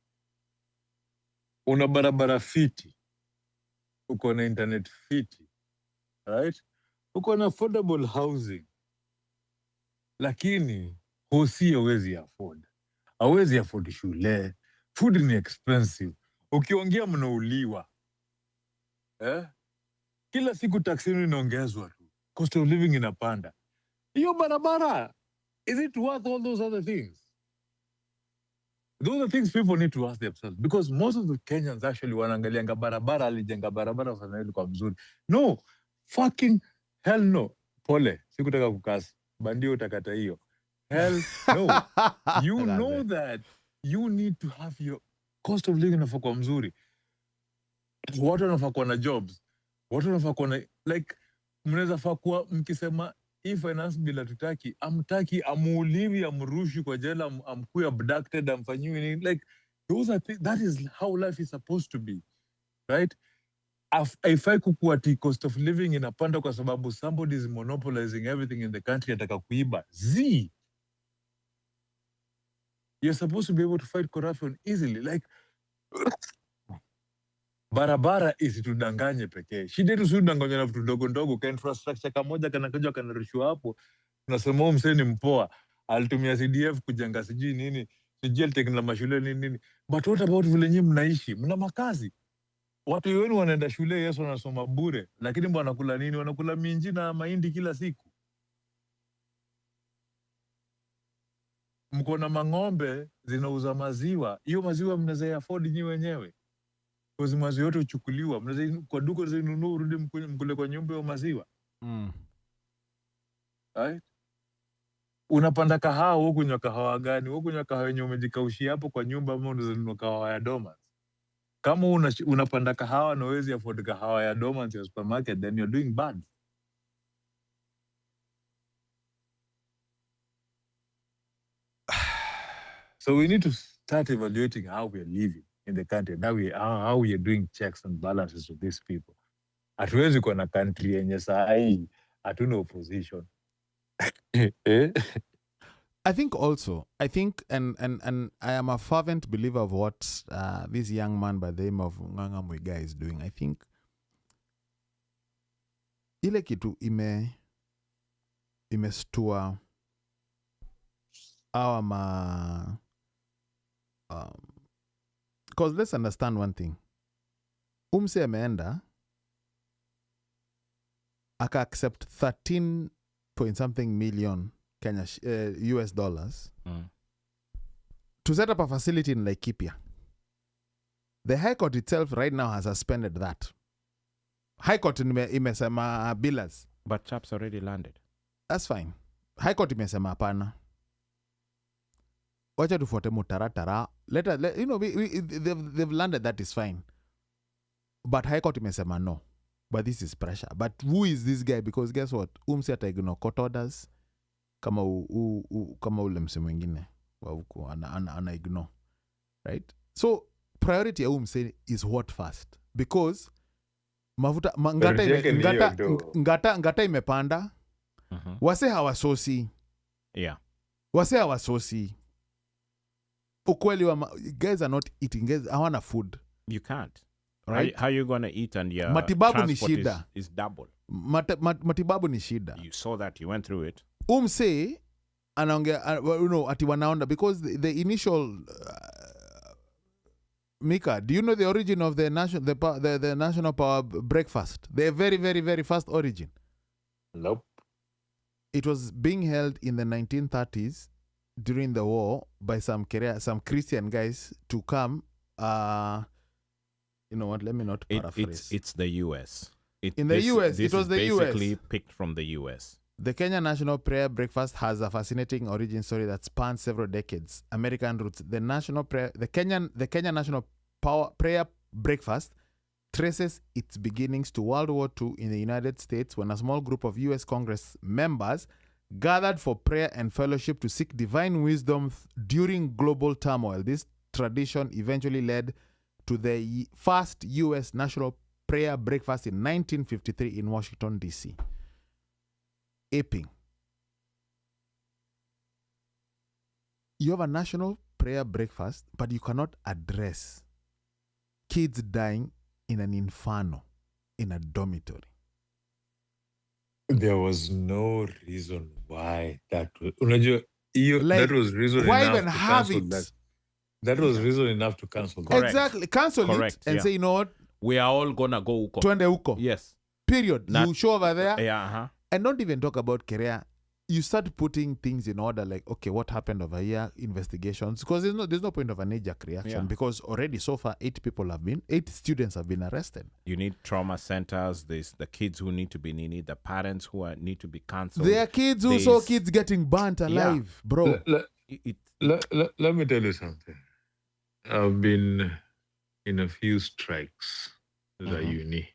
una barabara fiti. Uko na internet fiti. Right? Uko na affordable housing. Lakini hosi hawezi afford. Hawezi afford shule. Food ni expensive. Ukiongea mnauliwa. Kila siku taxini inaongezwa tu. Cost of living inapanda. Hiyo barabara, is it worth all those other things? Those are things people need to ask themselves. Because most of the Kenyans actually wanaangalianga barabara, alijenga barabara sana kwa mzuri. No, fucking hell no. Pole, sikutaka kukasi. Bandio utakata hiyo. Hell no. You know that you need to have your cost of living inafaa kwa mzuri. Watu wanafaa kuwa na jobs. Watu wanafaa kuwa na, like, mnaweza faa kuwa mkisema hii finance bill hatutaki, amtaki, amuuliwi, amrushi kwa jela, amkuwe abducted, amfanyiwe nini. Like, those are that is how life is supposed to be. Right? Haifai kukuwa ati cost of living inapanda kwa sababu somebody is monopolizing everything in the country ataka kuiba. You're supposed to be able to fight corruption easily. Like, barabara isitudanganye pekee. Shida yetu si tudanganywa na vitu ndogo ndogo. Ka infrastructure kamoja kanakujwa kanarushwa hapo. Tunasema msee ni mpoa. Alitumia CDF kujenga sijui nini. Sijui alitengeneza mashule nini. But what about vile nyinyi mnaishi? Mna makazi. Watu wenu wanaenda shule, Yesu wanasoma bure. Lakini wanakula nini? Wanakula minji na mahindi kila siku. Mko na mang'ombe zinauza maziwa. Hiyo maziwa mnaweza afford nyinyi wenyewe. Kwa maziwa yote uchukuliwa. Mnaweza kwa duka zinunua urudi mkule kwa nyumba ya maziwa. Right? Unapanda kahawa, huko kunywa kahawa gani? Huko kunywa kahawa yenye umejikaushia hapo kwa nyumba ama unanunua kahawa ya Dormans? Kama unapanda kahawa na huwezi afford kahawa ya Dormans ya supermarket, then you're doing bad. So we need to start evaluating how we are living in the country, how we are doing checks and balances with these people. Hatuwezi kuwa na country yenye saa hii hatuna opposition. I think also, and I am a fervent believer of what this young man by the name of Nganga Mwiga is doing. I think ile kitu imestua our because let's understand one thing. Umse ameenda aka accept 13 point something million Kenya US dollars to set up a facility in Laikipia. The High Court itself right now has suspended that. High Court imesema billas. But chaps already landed. That's fine. High Court imesema hapana. Wacha tufuate mutaratara. You know, they've landed, that is fine. But High Court imesema no. But this is pressure. But who is this guy? Because guess what? Umsi ataignore court orders kama kama ule mse mwingine wa huko ana ignore. Right? So priority ya umse is what first? Because mafuta ngata imepanda. Wase hawasosi. Yeah. Wase hawasosi. Ukweli guys are not eating. Guys hawana food. You can't. Right? How you going to eat and your matibabu ni transport shida. is double. Matibabu ni shida. You saw that. You went through it. Umse anaongea ati wanaonda because the initial Mika, do you know the origin of the national power breakfast? The very, very, very first origin. Nope. It was being held in the 1930s during the war by some Christian guys to come. You know what? Let me not paraphrase. It's the US. In the US, it was the US. Basically picked from the US. The Kenya National Prayer Breakfast has a fascinating origin story that spans several decades. American roots. The Kenya National Prayer Breakfast traces its beginnings to World War II in the United States when a small group of US Congress members gathered for prayer and fellowship to seek divine wisdom during global turmoil. This tradition eventually led to the first US National Prayer Breakfast in 1953 in Washington, D.C. Aping. You have a national prayer breakfast, but you cannot address kids dying in an inferno, in a dormitory. There was no reason why that was. That was reason why enough even to have cancel it? That. That was reason enough to cancel that. Exactly. Cancel it and say, you know what? We are all gonna go uko. Twende uko. Yes. Period. You show over there. Yeah. And don't even talk about career. You start putting things in order, like, okay, what happened over here? Investigations. Because there's no point of a knee-jerk reaction because already so far 8 students have been arrested. You need trauma centers. There's the kids who need to be needy, the parents who need to be cancelled. There are kids who saw kids getting burnt alive, bro. Let me tell you something. I've been in a few strikes at the uni.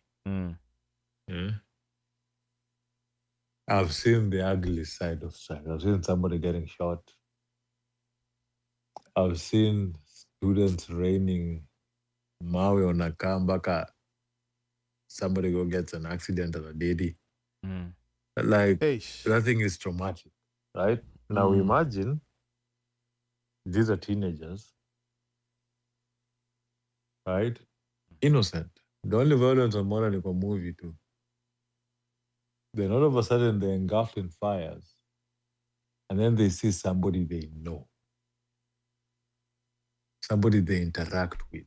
Yeah? I've seen the ugly side of strike. I've seen somebody getting shot. I've seen students raining mawe on a kambaka. Somebody go gets an accident at a daddy. Like, that thing is traumatic, right? Now imagine these are teenagers, right? Innocent. The only violence on moral is a movie too. Then all of a sudden they're engulfed in fires. And then they see somebody they know. Somebody they interact with.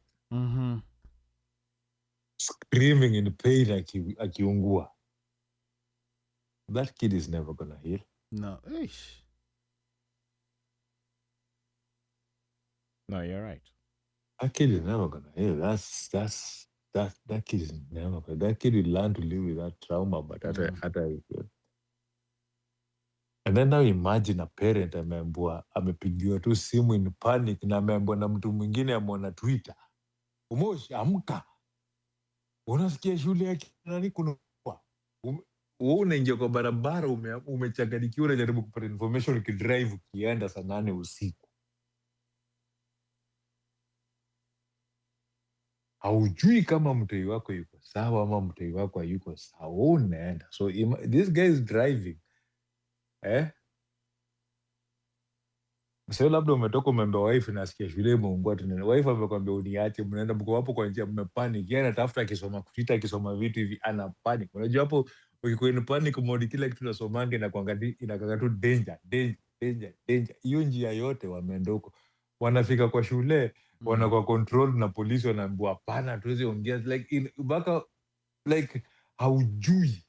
Screaming in pain akiungua. That kid is never going to heal. No. No, you're right. That kid is never going to heal. That kid is never. That kid will learn to live with that trauma, but and then now imagine a parent amepigiwa tu simu in panic na ameambiwa na mtu mwingine ameona Twitter. Umoshi, amka. Unasikia shule ya nani kuna wewe unaingia kwa barabara umechanganyikiwa unajaribu kupata information ukidrive ukienda saa 8 usiku. Haujui kama mtoi wako yuko sawa ama mtoi wako hayuko sawa, unaenda. So this guy is driving. Sasa labda umetoka umeambia wife nasikia shule imeungua tena. Wife amekwambia uniache, mnaenda mko hapo kwa njia mmepanic. Yeye anatafuta akisoma vitu hivi ana panic. Unajua hapo ukikuwa in panic mode kila kitu unasomange na kuangalia inakaa tu danger. Hiyo njia yote wameenda huko. Wanafika kwa shule, wanakuwa control na polisi wanaambiwa hapana tuweze ongea like haujui.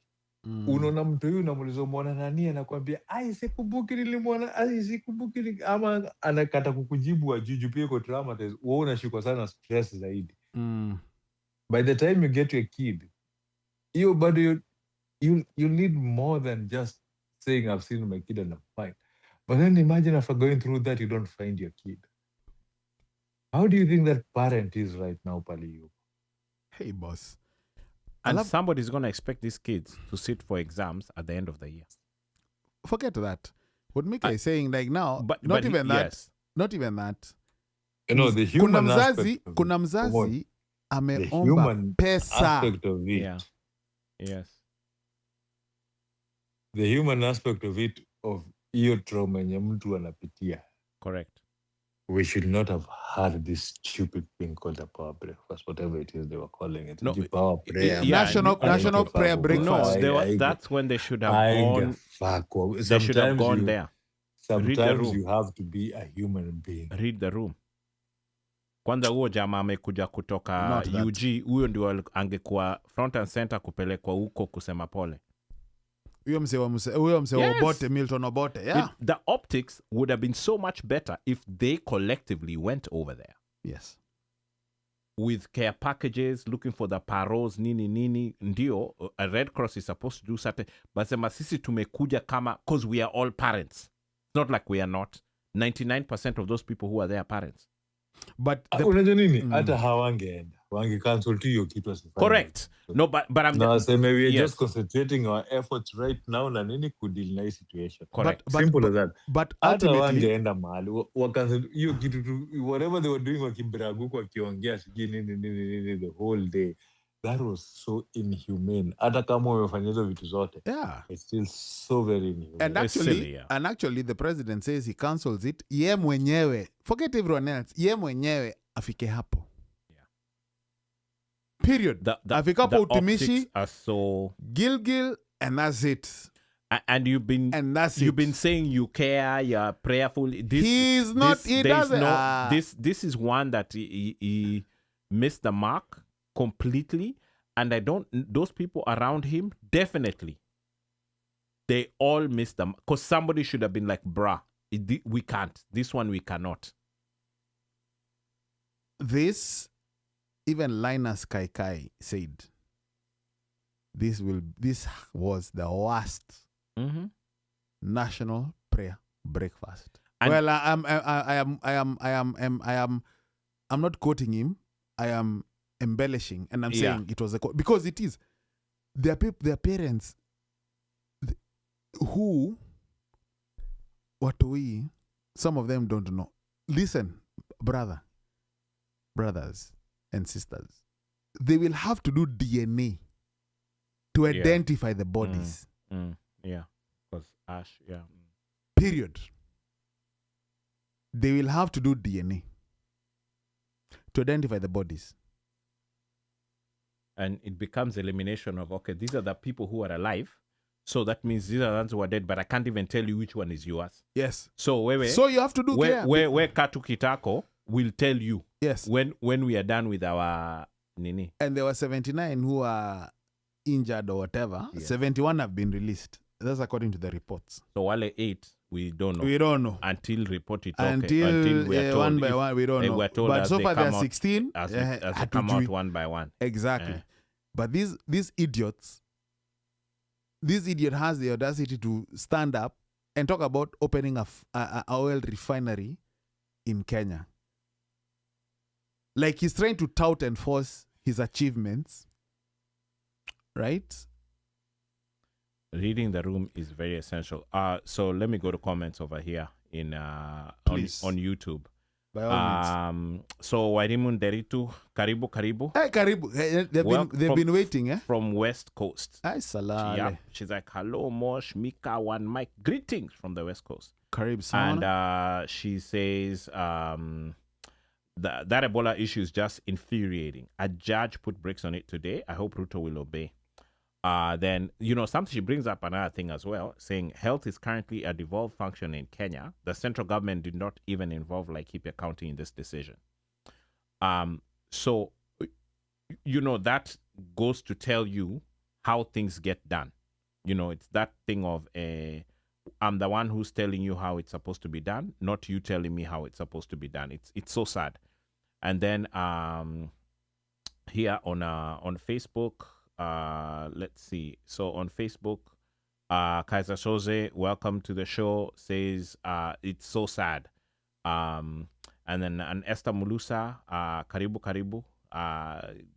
Unaona mtu huyu unamuuliza umeona nani, anakuambia sikumbuki nilimwona, sikumbuki, ama anakata kukujibu ajuju, pia iko traumatized. Wewe unashikwa sana stress zaidi. By the time you get your kid, you bado you need more than just saying I've seen my kid and I'm fine. But then imagine after going through that you don't find your kid. How do you think that parent is right now, Paliyu? Hey, boss. And somebody's going to expect these kids to sit for exams at the end of the year. Forget that. What Mika is saying, like now, but even that. Yes. Not even that. You know, the human kuna mzazi ameomba human pesa. Aspect of it. Yeah. Yes. The human aspect of it, of hiyo trauma yenye mtu anapitia. Correct. We should not have had this stupid thing called a power breakfast, whatever it is they were calling it. No, power prayer. National prayer breakfast. No, that's when they should have gone. They should have gone there. Sometimes you have to be a human being. Read the room. Kwanza huo jamaa amekuja kutoka UG, huyo ndio angekuwa front and center kupelekwa huko kusema pole. Huyo mse Obote, Milton Obote. Yeah. The optics would have been so much better if they collectively went over there. Yes. With care packages, looking for the paroles, nini, ndio, a Red Cross is supposed to do certain, but sema sisi tumekuja kama, because we are all parents. It's not like we are not. 99% of those people who are there are parents. But unajua nini? Hata hawangeenda. Wange cancel to hiyo kitu asifanye. Correct. No, but I'm maybe we're just concentrating our efforts right now na nini kudeal na hii situation. Correct. Simple as that. But hata wangeenda mahali wakacancel hiyo kitu, whatever they were doing, wakibraguko wakiongea sijui nini the whole day. That was so inhumane. Hata kama wamefanya hizo vitu zote. Yeah. It's still so very inhumane. And actually the president says he cancels it. Ye mwenyewe, forget everyone else, ye mwenyewe afike hapo. Yeah. Period. Afika hapo UTUMISHI are so Gilgil, and that's it. And you've been saying you care, you're prayerful. This is one that he missed the mark completely, and those people around him, definitely they all missed them, because somebody should have been like, bruh, we can't, this one we cannot. This, even Linus Kaikai said, this was the worst national prayer breakfast. And well, I'm not quoting him, I am embellishing, and I'm saying it was because it is their parents who some of them don't know. Listen, brothers and sisters, they will have to do DNA to identify the bodies. Yeah, because ash. Yeah. Period. They will have to do DNA to identify the bodies. And it becomes elimination of, okay, these are the people who are alive. So that means these are the ones who are dead, but I can't even tell you which one is yours. Yes. So you have to do where Katu Kitako will tell you. Yes. When we are done with our nini. And there were 79 who are injured or whatever. Yeah. 71 have been released. That's according to the reports. So Wale 8, we don't know. We don't know. Until reported. Until we are told. One by one, we don't know. But so far there are 16. As they come out one by one. Exactly. But these idiots, this idiot has the audacity to stand up and talk about opening a oil refinery in Kenya. Like he's trying to tout and force his achievements. Right? Reading the room is very essential. So let me go to comments over here on YouTube. By all means. So Wairimu Nderitu, karibu. Hey, karibu. They've been waiting, eh? From West Coast. Ay, salale. Yeah. She's like, hello, Mosh, Mika, One Mike. Greetings from the West Coast. Carib And she says that Ebola issue is just infuriating. A judge put brakes on it today. I hope Ruto will obey. Then, something she brings up another thing as well, saying health is currently a devolved function in Kenya. The central government did not even involve Laikipia County in this decision. So, that goes to tell you how things get done. It's that thing of I'm the one who's telling you how it's supposed to be done, not you telling me how it's supposed to be done. It's so sad. And then here on Facebook, let's see. So on Facebook, Kaiser Soze, welcome to the show, says it's so sad. And then Esther Mulusa, karibu.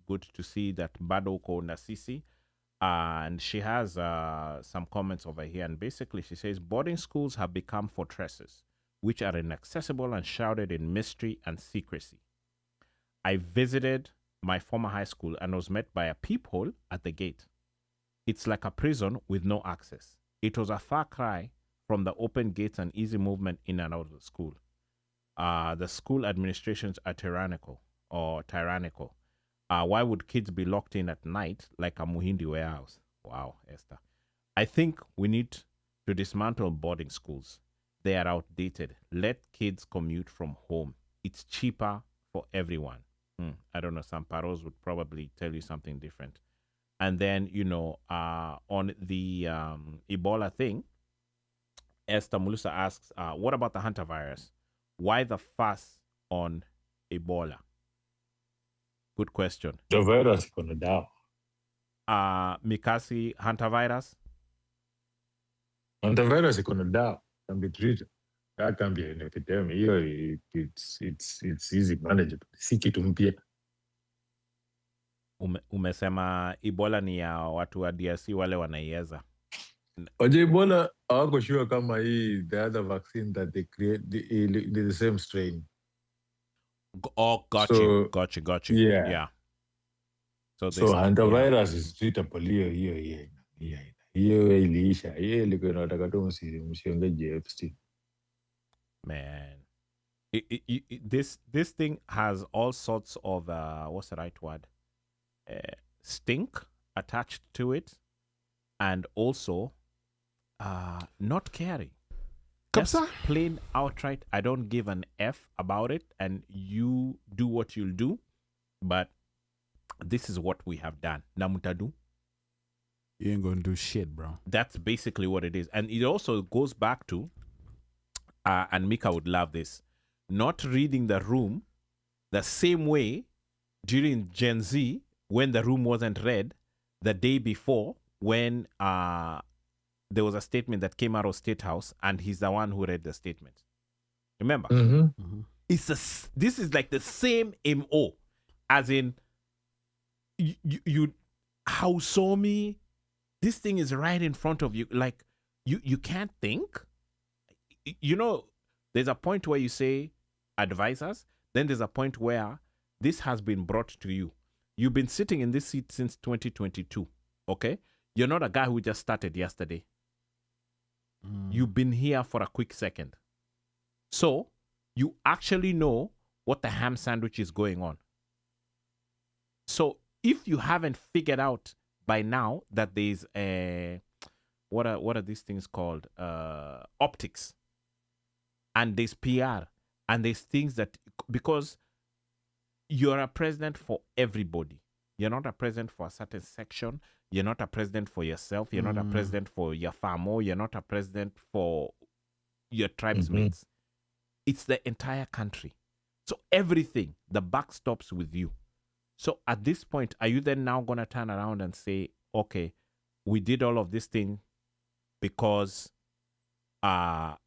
Good to see that bado uko na sisi. And she has some comments over here. And basically she says, boarding schools have become fortresses, which are inaccessible and shrouded in mystery and secrecy. I visited my former high school and was met by a peephole at the gate. It's like a prison with no access. It was a far cry from the open gates and easy movement in and out of the school. The school administrations are tyrannical. Why would kids be locked in at night like a Muhindi warehouse? Wow, Esther. I think we need to dismantle boarding schools. They are outdated. Let kids commute from home. It's cheaper for everyone. I don't know. Some paros would probably tell you something different. And then, on the Ebola thing, Esther Mulusa asks, what about the hantavirus? Why the fuss on Ebola? Good question. The virus is gonna die. Mikasi, hantavirus? And the virus is gonna die. Can be treated. That can be an epidemic. It's easy manageable. Si kitu mpya. Umesema Ebola ni ya watu wa DRC wale wanaieza. Oje Ebola hawako sure kama hii the other vaccine that they create the same strain. Got you. Yeah. So hantavirus is treatable hiyo. Hiyo iliisha. Hiyo ilikuwa inataka tu msiongeje Epstein. Man, this thing has all sorts of what's the right word? Stink attached to it, and also not caring. Just plain outright, I don't give an F about it, and you do what you'll do, but this is what we have done. Namutadu. You ain't gonna do shit, bro. That's basically what it is. And it also goes back to, and Mika would love this, not reading the room the same way during Gen Z when the room wasn't read the day before when there was a statement that came out of State House and he's the one who read the statement. Remember? This is like the same MO, as in you how saw me. This thing is right in front of you. Like you can't think. There's a point where you say advise us. Then there's a point where this has been brought to you. You've been sitting in this seat since 2022. Okay? You're not a guy who just started yesterday. You've been here for a quick second. So you actually know what the ham sandwich is going on. So if you haven't figured out by now that there's what are these things called? Optics. And there's PR. And there's things that, because you're a president for everybody. You're not a president for a certain section. You're not a president for yourself. You're not a president for your famo. You're not a president for your tribesmates. It's the entire country. So everything, the buck stops with you. So at this point, are you then now going to turn around and say, okay, we did all of this thing because the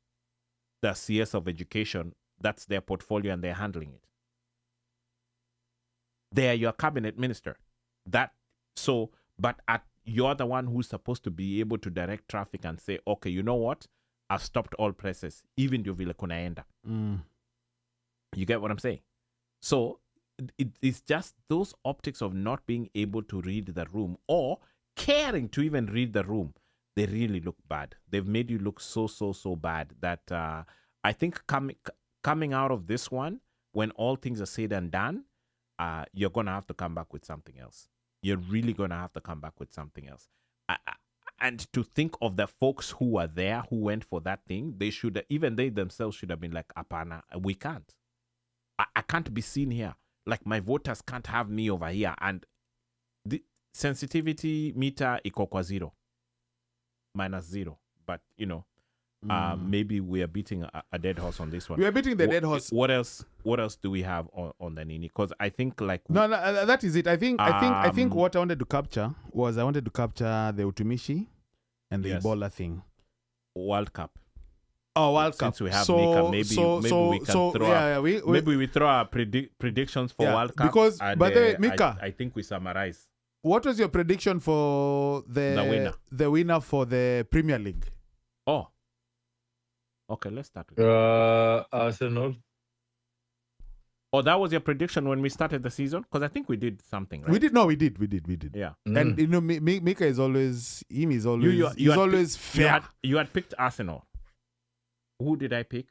CS of education, that's their portfolio and they're handling it. They are your cabinet minister. You're the one who's supposed to be able to direct traffic and say, okay, you know what? I've stopped all presses, even ndio vile kunaenda. You get what I'm saying? So it's just those optics of not being able to read the room or caring to even read the room they really look bad. They've made you look so bad that I think coming out of this one, when all things are said and done, you're going to have to come back with something else. You're really going to have to come back with something else. And to think of the folks who were there, who went for that thing, even they themselves should have been like, Apana, we can't. I can't be seen here. Like, my voters can't have me over here. And the sensitivity meter iko kwa -0. But, maybe we are beating a dead horse on this one. We are beating the dead horse. What else do we have on the Nini? Because I think no, that is it. I think what I wanted to capture was the UTUMISHI and the Ebola thing. World Cup. Oh, World Since Cup. we have Mika, maybe we throw our predictions for World Cup. Because, by the way, Mika, I think we summarize. What was your prediction for the winner for the Premier League? Oh, okay. Let's start with Arsenal. Oh, that was your prediction when we started the season? Because I think we did something, right? We did. Yeah. And Mika is always always fair. You had picked Arsenal. Who did I pick?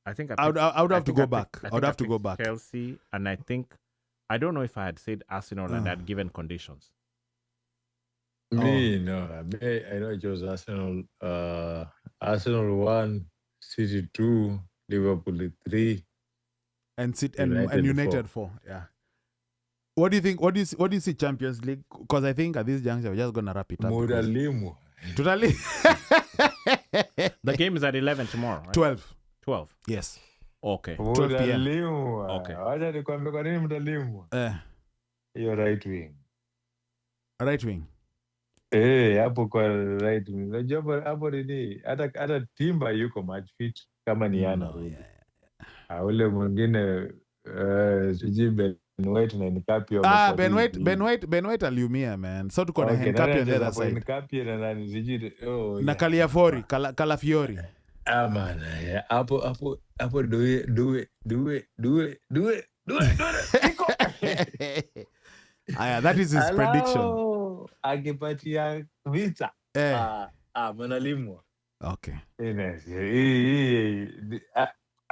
I think I would have to go back. I would have to go back. Chelsea, and I don't know if I had said Arsenal and I'd given conditions. No. I know it was Arsenal. Arsenal 1, City 2, Liverpool 3. And United 4. Yeah. What do you think? What do you see Champions League? Because I think at this juncture we're just gonna wrap it up. Mudalimu. Totally. The game is at 11 tomorrow, right? 12. Yes. Okay. 12 p.m. Okay. Wacha nikwambie kwa nini mdalimu? Hiyo right wing. Right wing. Hapo kwa right wing. Unajua hapo nini? Hata Timba yuko match fit kama ni yana. Ule mwingine sijui Ben White na Nkapio. Ben White aliumia, man. So tuko na Nkapio on the other side. Nkapio na nani sijui. Na Calafiori. Man, hapo do it. Aya, that is his prediction. Akipatia vita. Manalimwa. Okay.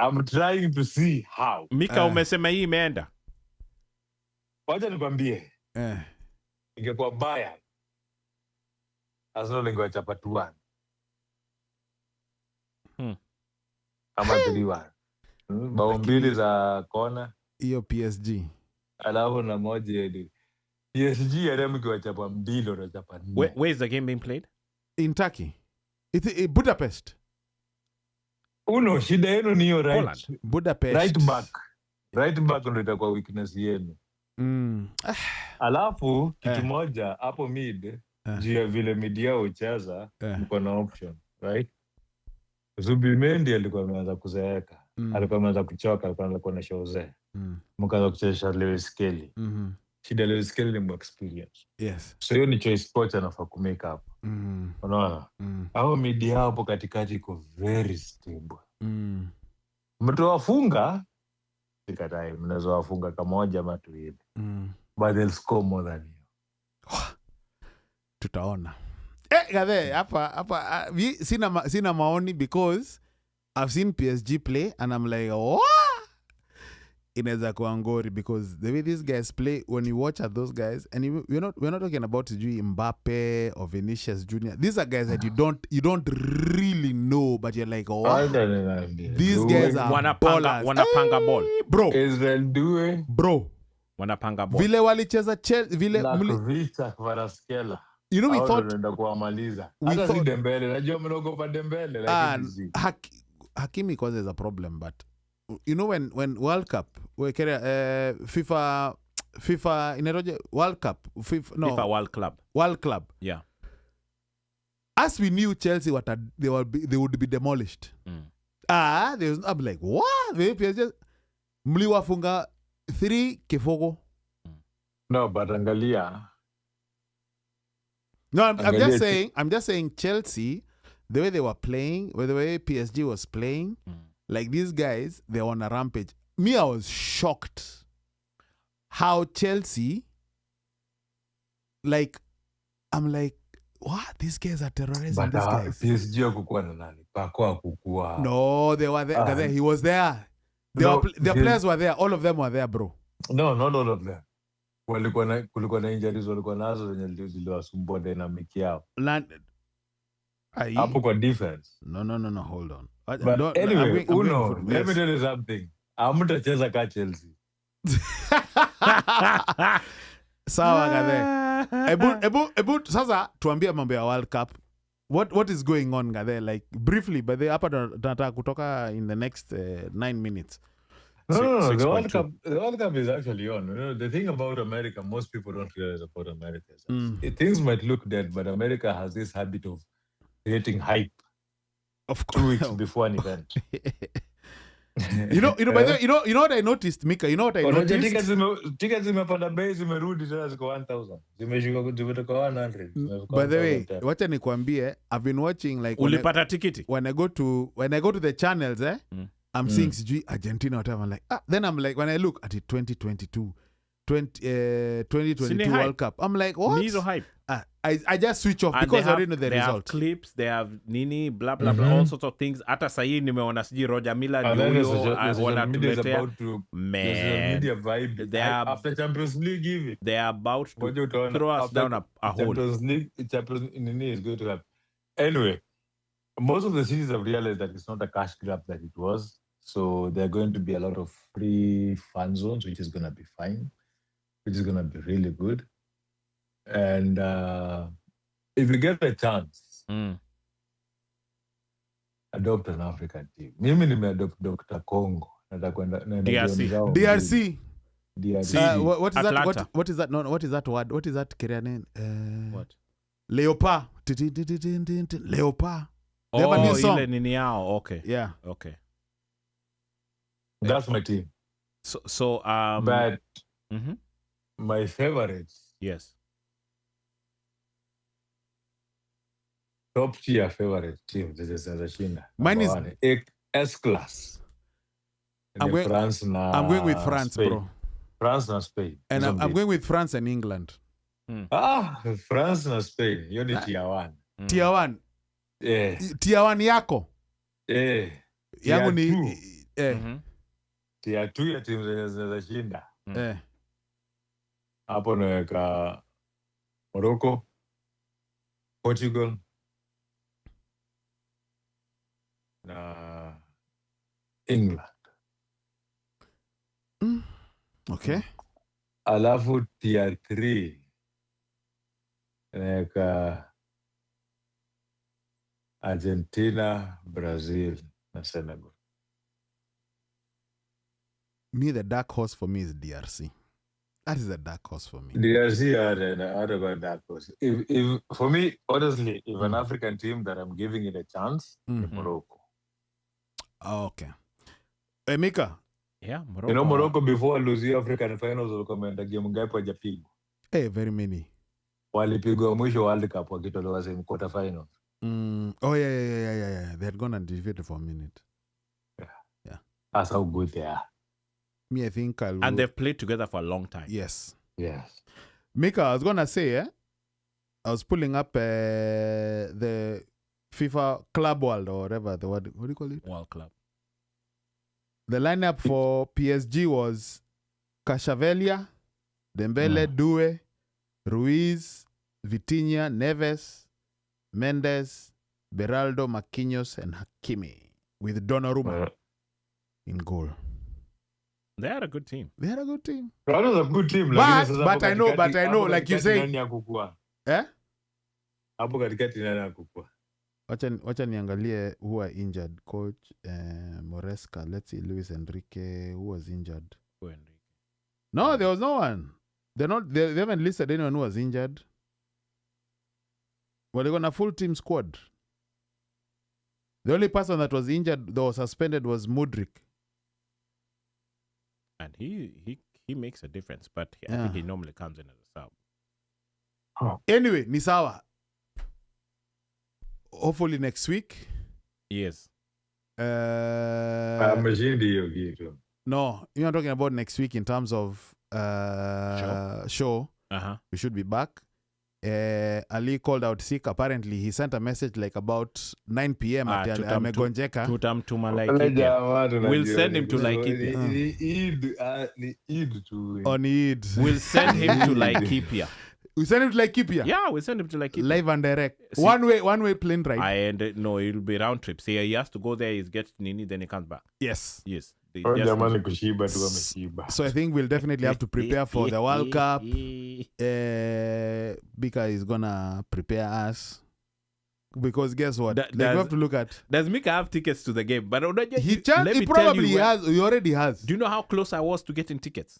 I'm trying to see how. Mika, umesema hii imeenda. Wacha nikwambie. Ingekuwa Bayern. Arsenal ingewachapa 2-1. Ama 3-1. Bao mbili za kona. Hiyo PSG. Alafu na moja hadi. PSG adam ingewachapa 2 na chapa 4. Where is the game being played? In Turkey. It's Budapest. Shida yenu ni hiyo right. Budapest. Right back ndio itakuwa weakness yenu. Alafu kitu moja hapo mid juu ya vile media ucheza mko na option, right? Zubimendi alikuwa ameanza kuzeeka. Alikuwa ameanza kuchoka, alikuwa na shoze. Mkaanza kucheza Lewis Kelly. Shida Lewis Kelly ni experience. Yes. So hiyo ni choice coach anafaa kumake up. Unaona? Hao media hapo katikati iko very stable. Mtowafunga sikatai, mnaweza wafunga kamoja ama tuwili. But they'll score more than you. Tutaona. Gadhe, hapa sina maoni because I've seen PSG play and I'm like, inaweza kuwa ngori because the way these guys play, when you watch at those guys, and we're not talking about Mbappe or Vinicius Jr. These are guys that you don't really know, but you're like, these guys are wanapanga ball. Bro. Israel Due. Bro. Wanapanga ball. Vile walicheza Chelsea, vile Vita Kvaratskhelia. You know, we thought Dembele. Najua mnaogopa Dembele like Hakimi causes a problem, but you know when World Cup FIFA inaroje World Cup FIFA World Club. Yeah. As we knew Chelsea they would be demolished. I'm like, what? Mliwafunga 3 kifogo. No, but angalia. No, I'm just saying Chelsea, the way they were playing, the way PSG was playing, like these guys, they're on a rampage. Me, I was shocked how Chelsea, like, I'm like, what? These guys are terrorizing But these guys. PSG hakukuwa na nani? Pako hakukuwa. No, they were there. Gaze, he was there. The players were there. All of them were there, bro. No, not all of them. Kulikuwa na injuries walikuwa nazo zenye ziliwasumbua dynamic yao. Hapo kwa defense. No, hold on. But anyway, let me tell you something. Hamtacheza ka Chelsea. Sawa Gaze. Ebu sasa tuambie mambo ya World Cup. What is going on Gaze? Like briefly, but hapa tunataka kutoka in the next 9 minutes. No, the World Cup is actually on. You know, the thing about America, most people don't realize about America. Things might look dead, but America has this habit of creating hype. Of course. 2 weeks before an event. you know what I noticed, Mika? You know what I noticed? Tickets zimepanda bei zimerudi tena ziko 1000. Zimeshuka zimetoka 100. By the way, wacha nikwambie, I've been watching like ulipata tikiti when I go to the channels, I'm seeing sijui Argentina whatever. I'm like, then I'm like, when I look at it 2022 World Cup, I'm like, what? Nizo hype. I just switch off because I already know the result. They have clips, they have nini, blah, blah, blah, all sorts of things. Hata sahi nimeona siji Roger Miller wanatuletea. Media vibe. After Champions League even. They are about to throw us down a hole. Champions League is going to happen. Anyway, most of the cities have realized that it's not a cash grab that it was. So there are going to be a lot of free fan zones, which is going to be fine, which is going to be really good. And if you get a chance, adopt an African team. Mimi nimeadopt Dr. Congo. DRC. What is Atlanta. that? What is that? No, what is that word? What is that Korean name? What? Leopard. Leopard. They have a new song. Nini yao. Okay. Yeah. Okay. That's my team. So but my favorites. Yes. Top tier favorite team. Mine is S-class. I'm going with France, Spain. bro. France and Spain. And I'm going with France and England. France and Spain. Hiyo ni tier 1. Tier 1. Tier 1 yako. Yangu ni Tier 2 ya timu zenye zinashinda. Hapo naweka Morocco, Portugal na England. Okay. Alafu tier 3 naweka Argentina, Brazil na Senegal. Me, the dark horse for me is DRC. That is a dark horse for me. DRC are a dark horse. If for me, honestly, if an African team that I'm giving it a chance, is Morocco. Oh, okay. Mika. Yeah, Morocco. You know, Morocco before losing African finals walikomenda game ngapi hajapigwa? Very many. Walipigwa mwisho World Cup wakitolewa semi quarter final. Oh yeah. They had gone undefeated for a minute. Yeah. That's how good they are. Me, I think and they've played together for a long time. Yes. Mika, I was gonna say, I was pulling up the FIFA Club World or whatever the word. What do you call it? World Club. The lineup for PSG was Kashavelia, Dembele, Due, Ruiz, Vitinha, Neves, Mendes, Beraldo, Marquinhos, and Hakimi, with Donnarumma in goal. They had a good team. That was a good team. But I know, like you say. Hapo katikati nani akukua? Wacha niangalie who are injured. Coach Moresca. Let's see, Luis Enrique, who was injured. No, there was no one. They haven't listed anyone who was injured. Well, they got a full team squad. The only person that was injured, that was suspended, was Mudryk. And he makes a difference, but I think he normally comes in as a sub. Anyway, ni sawa. Hopefully next week. Yes. I'm No, you're talking about next week in terms of show. Uh-huh. We should be back. Ali called out sick. Apparently, he sent a message like about 9 p.m. ati amegonjeka. Tutamtuma Laikipia. We'll send him to Laikipia. On Eid. We'll send him to Laikipia. We send him to Laikipia? Yeah, we'll send him to Laikipia. Live and direct. See, one way plane ride. No, it'll be round trip. See, he has to go there, he gets Nini, then he comes back. Yes. So I think we'll definitely have to prepare for the World Cup. Bika is gonna prepare us. Because guess what? We have to look at. Does Mika have tickets to the game? But he probably has. He already has. Do you know how close I was to getting tickets?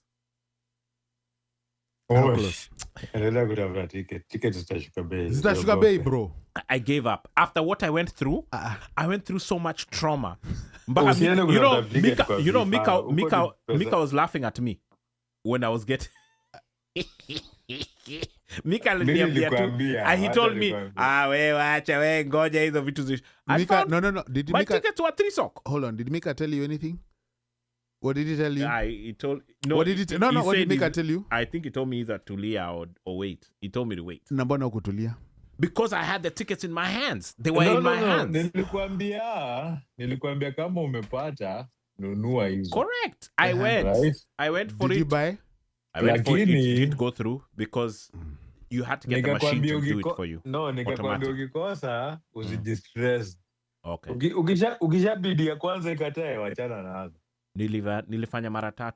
How close? Tickets Bay, bro. I gave up after what I went through. I went through so much trauma. But Mika was laughing at me when I was getting. Mika aliniambia tu. He told me, we ngoja hizo vitu zish. No. Did my tickets were 3 sock. Hold on. Did Mika tell you anything? What did he tell you? He told no. What did he tell? No. What did Mika tell you? I think he told me either to Leah or wait. He told me to wait. Na mbona ukutulia? Because I had the tickets in my hands. They were in my hands. Nilikuambia kama umepata nunua hizo. Correct. I went. Right? I went for did it. Did you buy? I went for it. It didn't go through because you had to get the machine to do it for you. No, nikakwambia ukikosa usijistress. Okay. Ukishabidi ya kwanza ikatae wachana nazo. Nilifanya mara 3.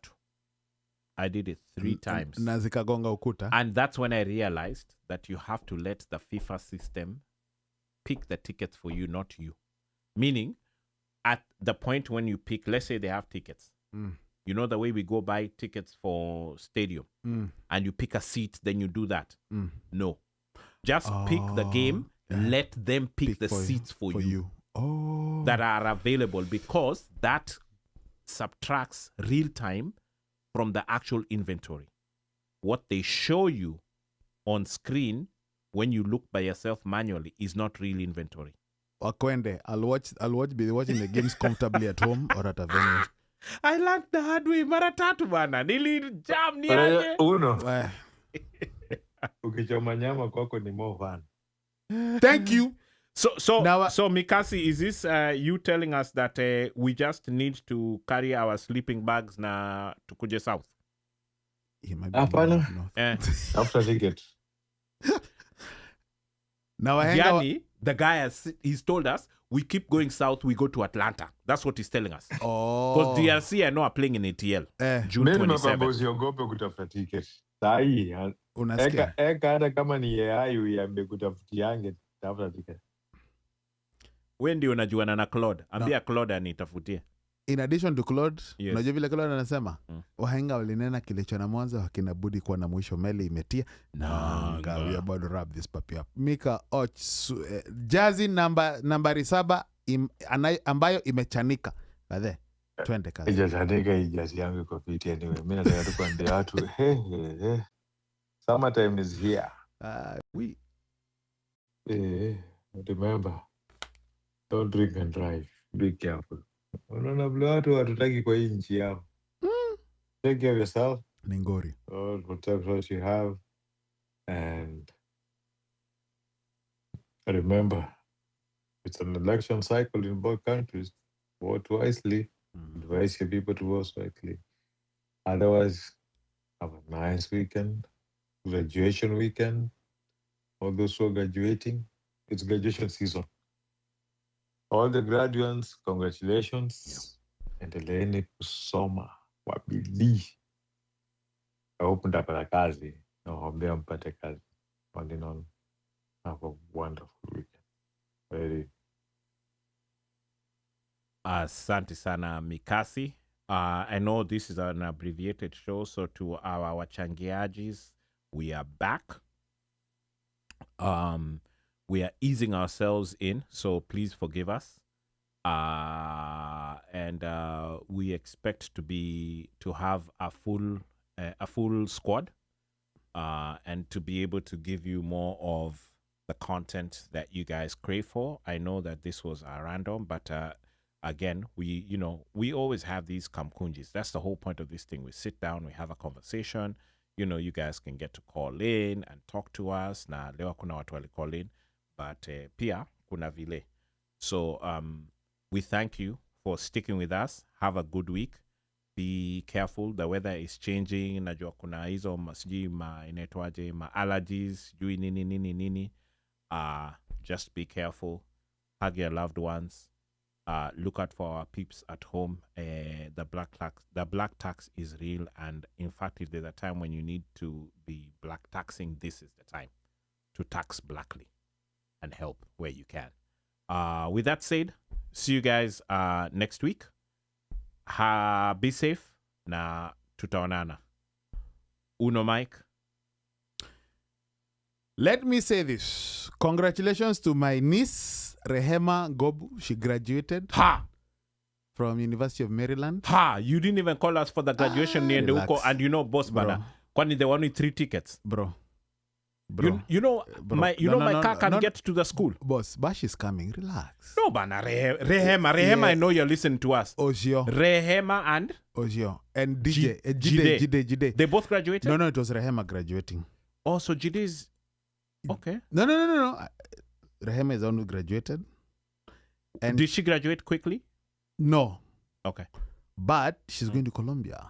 I did it 3 times. Na zikagonga ukuta. And that's when I realized that you have to let the FIFA system pick the tickets for you, not you. Meaning, at the point when you pick, let's say they have tickets. You know the way we go buy tickets for stadium and you pick a seat, then you do that. No. Just pick the game, let them pick the seats for you. That are available, because that subtracts real time from the actual inventory. What they show you on screen when you look by yourself manually is not real inventory. Wakwende, I'll be watching the games comfortably at home or at a venue. I learned the hard way. Mara 3 bana. Nilijam ni aje. Uno. Ukichoma nyama kwako ni more fun. Thank you. So Mikasi, is this you telling us that we just need to carry our sleeping bags na tukuje south? Hapana. After ticket. Now the guy he's told us we keep going south, we go to Atlanta. That's what he's telling us. Because DRC I know are playing in ATL. June 27. Usiogope kutafuta ticket. Sahi. Unasikia? Eka hata kama ni yayu yambe kutafutiange tafuta ticket. Wewe ndio unajuana na Claude. Ambia Claude anitafutie. In addition to Claude, unajua vile Claude anasema, wahenga walinena kilicho na mwanzo hakina budi kuwa na mwisho, meli imetia. We are about to wrap this puppy up. Mika Jazi nambari 7 ambayo imechanika. Kadhe, twende kazi. Ijachanika ijazi yangu iko fiti anyway. Mimi nataka tu kuambia watu, summertime is here. Remember, don't drink and drive. Be careful. Unaona vile watu hatutaki kwa hii nchi yao. Take care of yourself. Ningori. Protect what you have. And remember, it's an election cycle in both countries. Vote wisely. Advise your people to vote wisely. Otherwise, have a nice weekend. Graduation weekend. All those who are graduating, it's graduation season. All the graduates, congratulations. Endeleeni kusoma kwa bidii. I hope mtapata kazi. Nawaombea mpate kazi. All in all, have a wonderful weekend. Very. Asante sana Mikasi. I know this is an abbreviated show, so to our wachangiajis, we are back. We are easing ourselves in, so please forgive us. And we expect to have a full squad, and to be able to give you more of the content that you guys crave for. I know that this was random, but again, we always have these kamkunjis. That's the whole point of this thing. We sit down, we have a conversation. you guys can get to call in and talk to us. Na leo kuna watu wali call in, but pia kuna vile. So we thank you for sticking with us. Have a good week. Be careful. The weather is changing. Najua kuna hizo sijui inaitwaje ma allergies, sijui nini. Just be careful. Hug your loved ones. Look out for our peeps at home. The black tax is real, and in fact, if there's a time when you need to be black taxing, this is the time to tax blackly and help where you can. With that said, see you guys next week. Be safe na tutaonana. Uno Mike. Let me say this. Congratulations to my niece, Rehema Gobu. She graduated from University of Maryland. You didn't even call us for the graduation near the Uko, and boss bana. Kwani they won 3 tickets. Bro. My car can get to the school. Boss, Bash is coming. Relax. No, bana. Rehema, yeah. I know you're listening to us. Ozio. Rehema and? Ozio. And DJ. Jide. They both graduated? No, it was Rehema graduating. Oh, so Jide is... Okay. No. Rehema is the one who graduated. And did she graduate quickly? No. Okay. But she's going to Columbia.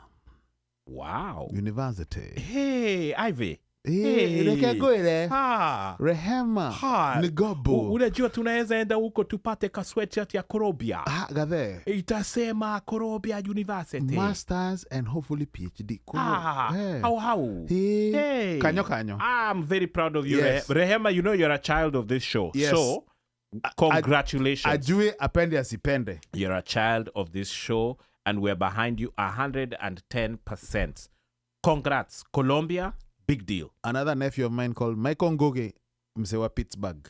Wow. University. Hey, Ivy. Hey. Rehema. Nigobo. Unajua tunaweza enda huko tupate ka sweatshirt ya Columbia. Gathe. Itasema Columbia University. Masters and hopefully PhD. Hey. How? Hey. Kanyo. I'm very proud of you, yes. Rehema. You're a child of this show. Yes. So, congratulations. Ajue apende asipende. You're a child of this show, and we're behind you 110%. Congrats. Columbia, big deal. Another nephew of mine called Michael Ngoge, Msewa Pittsburgh,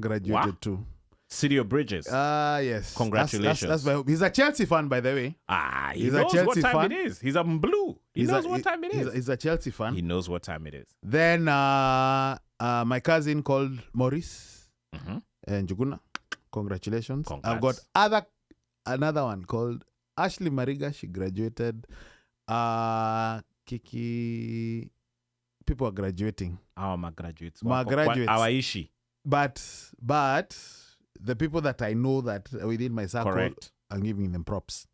graduated too. City of Bridges. Yes. Congratulations. That's he's a Chelsea fan, by the way. He knows what time it is. He's a blue. He knows what time it is. He's a Chelsea fan. He knows what time it is. Then my cousin called Maurice and Juguna. Congratulations. Congrats. I've got another one called Ashley Mariga. She graduated. Kiki. People are graduating. Our graduates. Hawaiishi. But the people that I know that within my circle, correct, I'm giving them props.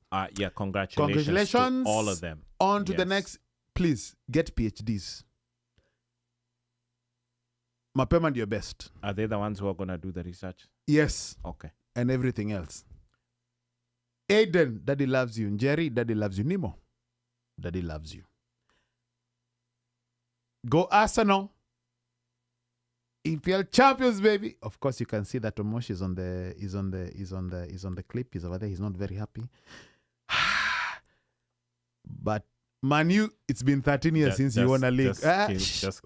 Congratulations to all of them. On to the next. Please get PhDs. Mapema and your best. Are they the ones who are going to do the research? Yes. Okay. And everything else. Aiden, Daddy loves you. Jerry, Daddy loves you. Nemo, Daddy loves you. Go Arsenal. EPL champions, baby. Of course, you can see that Omosh is on the clip. He's over there. He's not very happy. But Manu, it's been 13 years since you won a league.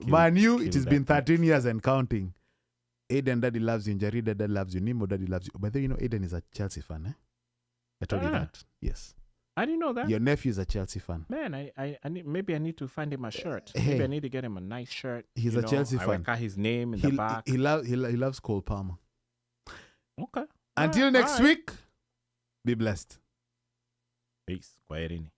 Manu, it has been 13 years and counting. Aiden, Daddy loves you. Njari, Daddy loves you. Nemo, Daddy loves you. By the way, Aiden is a Chelsea fan, eh? I told you that. Yes. I didn't know that. Your nephew is a Chelsea fan. Man, I maybe I need to find him a shirt. Hey. Maybe I need to get him a nice shirt. He's a Chelsea fan. I will cut his name in the back. He loves Cole Palmer. Okay. Until next week, be blessed. Peace. Kwaherini.